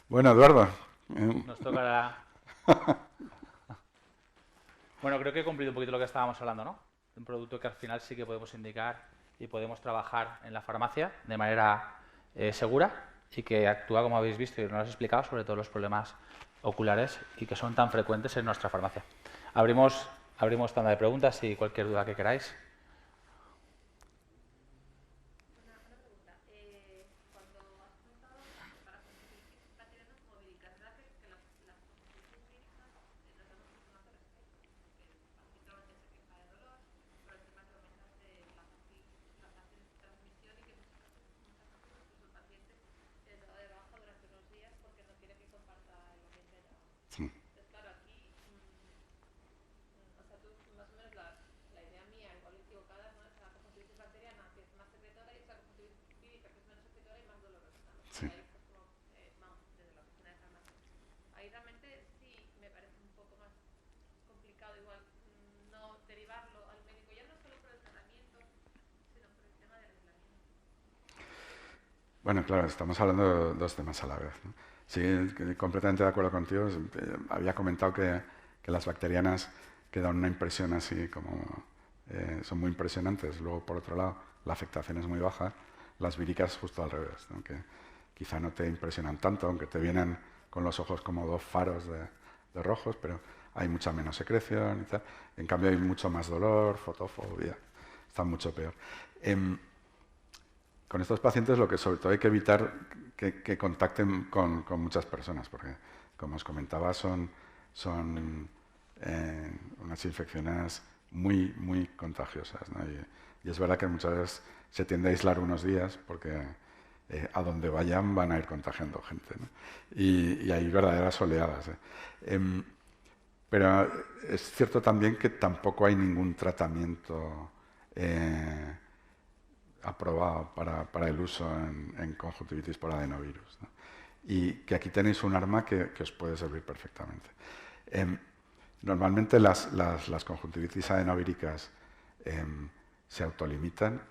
Bueno, Eduardo. Nos tocará. Bueno, creo que he cumplido un poquito lo que estábamos hablando, ¿no? Un producto que al final sí que podemos indicar y podemos trabajar en la farmacia de manera segura y que actúa, como habéis visto y nos lo has explicado, sobre todos los problemas oculares y que son tan frecuentes en nuestra farmacia. Abrimos tanda de preguntas y cualquier duda que queráis. Bueno, claro, estamos hablando de dos temas a la vez, ¿no? Sí, completamente de acuerdo contigo. Había comentado que las bacterianas que dan una impresión así como son muy impresionantes. Luego, por otro lado, la afectación es muy baja. Las víricas justo al revés, ¿no? Que quizá no te impresionan tanto, aunque te vienen con los ojos como dos faros de rojos, pero hay mucha menos secreción y tal. En cambio, hay mucho más dolor, fotofobia. Está mucho peor. Con estos pacientes lo que sobre todo hay que evitar que contacten con muchas personas, porque, como os comentaba, son unas infecciones muy, muy contagiosas, ¿no? Y es verdad que muchas veces se tiende a aislar unos días porque a donde vayan van a ir contagiando gente, ¿no? Y hay verdaderas oleadas. Pero es cierto también que tampoco hay ningún tratamiento aprobado para el uso en conjuntivitis por adenovirus, ¿no? Y que aquí tenéis un arma que os puede servir perfectamente. Normalmente las conjuntivitis adenovíricas se autolimitan,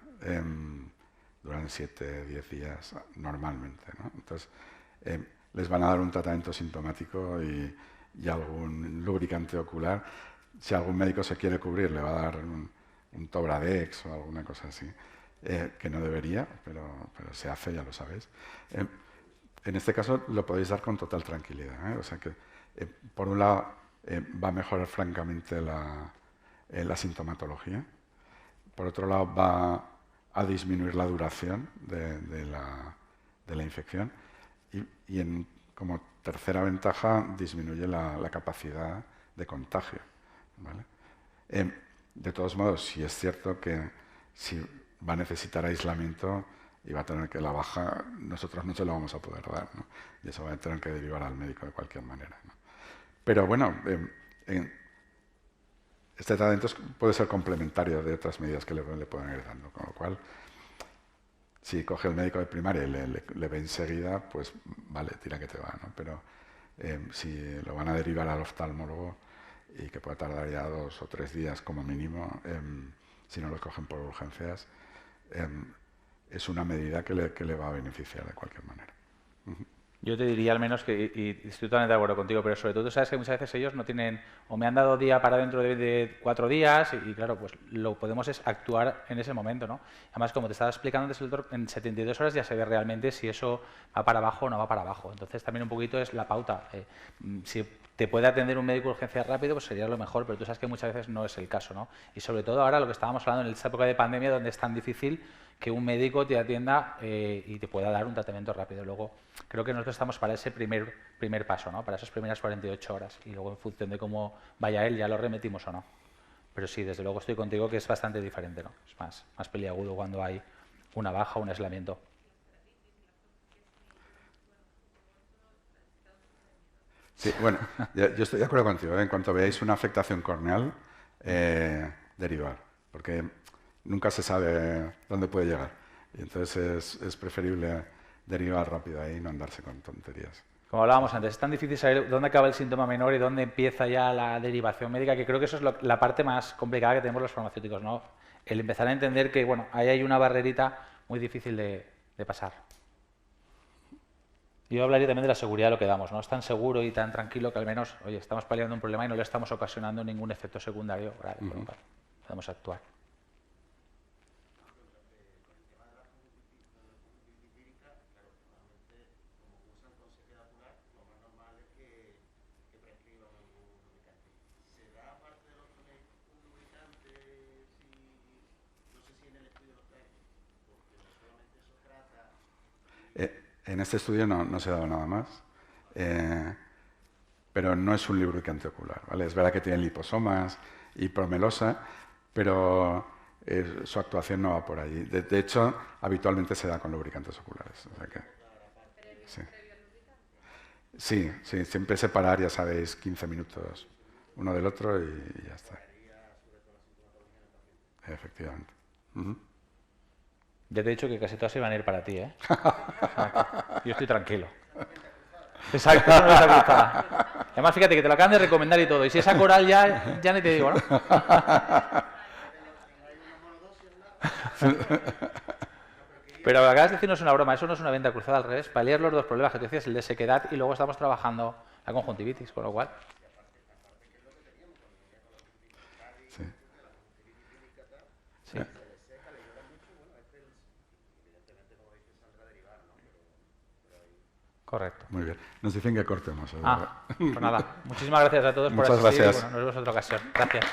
duran 7-10 días normalmente, ¿no? Entonces, les van a dar un tratamiento sintomático y algún lubricante ocular. Si algún médico se quiere cubrir, le va a dar un Tobradex o alguna cosa así. Que no debería, pero se hace, ya lo sabéis. En este caso lo podéis dar con total tranquilidad, ¿eh? O sea que, por un lado, va a mejorar francamente la sintomatología. Por otro lado, va a disminuir la duración de la infección. Y como tercera ventaja, disminuye la capacidad de contagio, ¿vale? De todos modos, sí es cierto que si va a necesitar aislamiento y va a tener que la baja, nosotros no se lo vamos a poder dar, ¿no? Y eso va a tener que derivar al médico de cualquier manera, ¿no? Pero bueno, este tratamiento puede ser complementario de otras medidas que le pueden ir dando, con lo cual, si coge el médico de primaria y le ve enseguida, pues vale, tira que te va, ¿no? Pero si lo van a derivar al oftalmólogo y que puede tardar ya 2 o 3 días como mínimo, si no los cogen por urgencias, es una medida que le va a beneficiar de cualquier manera. Yo te diría al menos que, y estoy totalmente de acuerdo contigo, pero sobre todo tú sabes que muchas veces ellos no tienen, o me han dado día para dentro de 4 días, y claro, pues lo podemos es actuar en ese momento, ¿no? Además, como te estaba explicando antes el doctor, en 72 horas ya se ve realmente si eso va para abajo o no va para abajo. Entonces también un poquito es la pauta. Si te puede atender un médico de urgencia rápido, pues sería lo mejor, pero tú sabes que muchas veces no es el caso, ¿no? Y sobre todo ahora lo que estábamos hablando en esta época de pandemia, donde es tan difícil que un médico te atienda y te pueda dar un tratamiento rápido. Luego, creo que nosotros estamos para ese primer paso, ¿no? Para esas primeras 48 horas. Y luego, en función de cómo vaya él, ya lo remitimos o no. Pero sí, desde luego estoy contigo que es bastante diferente, ¿no? Es más peliagudo cuando hay una baja o un aislamiento. Sí, bueno, yo estoy de acuerdo contigo, ¿eh? En cuanto veáis una afectación corneal, derivar, porque nunca se sabe dónde puede llegar. Y entonces es preferible derivar rápido ahí y no andarse con tonterías. Como hablábamos antes, es tan difícil saber dónde acaba el síntoma menor y dónde empieza ya la derivación médica, que creo que eso es la parte más complicada que tenemos los farmacéuticos, ¿no? El empezar a entender que, bueno, ahí hay una barrerita muy difícil de pasar. Yo hablaría también de la seguridad de lo que damos, ¿no? Es tan seguro y tan tranquilo que al menos, oye, estamos paliando un problema y no le estamos ocasionando ningún efecto secundario grave, por lo cual podemos actuar. En este estudio no se ha dado nada más, pero no es un lubricante ocular, ¿vale? Es verdad que tiene liposomas y promelosa, pero su actuación no va por allí. De hecho, habitualmente se da con lubricantes oculares. O sea que, sí, siempre separar, ya sabéis, 15 minutos uno del otro y ya está. Efectivamente. Ya te he dicho que casi todas iban a ir para ti, ¿eh? Yo estoy tranquilo. Exacto, no es cruzada. Además, fíjate que te lo acaban de recomendar y todo. Y si esa coral ya ni te digo, ¿no? Pero lo que acabas de decir no es una broma, eso no es una venta cruzada, al revés. Paliar los dos problemas que te decías, el de sequedad y luego estamos trabajando la conjuntivitis, con lo cual... Sí. Correcto. Muy bien. Nos dicen que cortemos. Pues nada. Muchísimas gracias a todos por asistir. Muchas gracias. Y, bueno, nos vemos en otra ocasión. Gracias.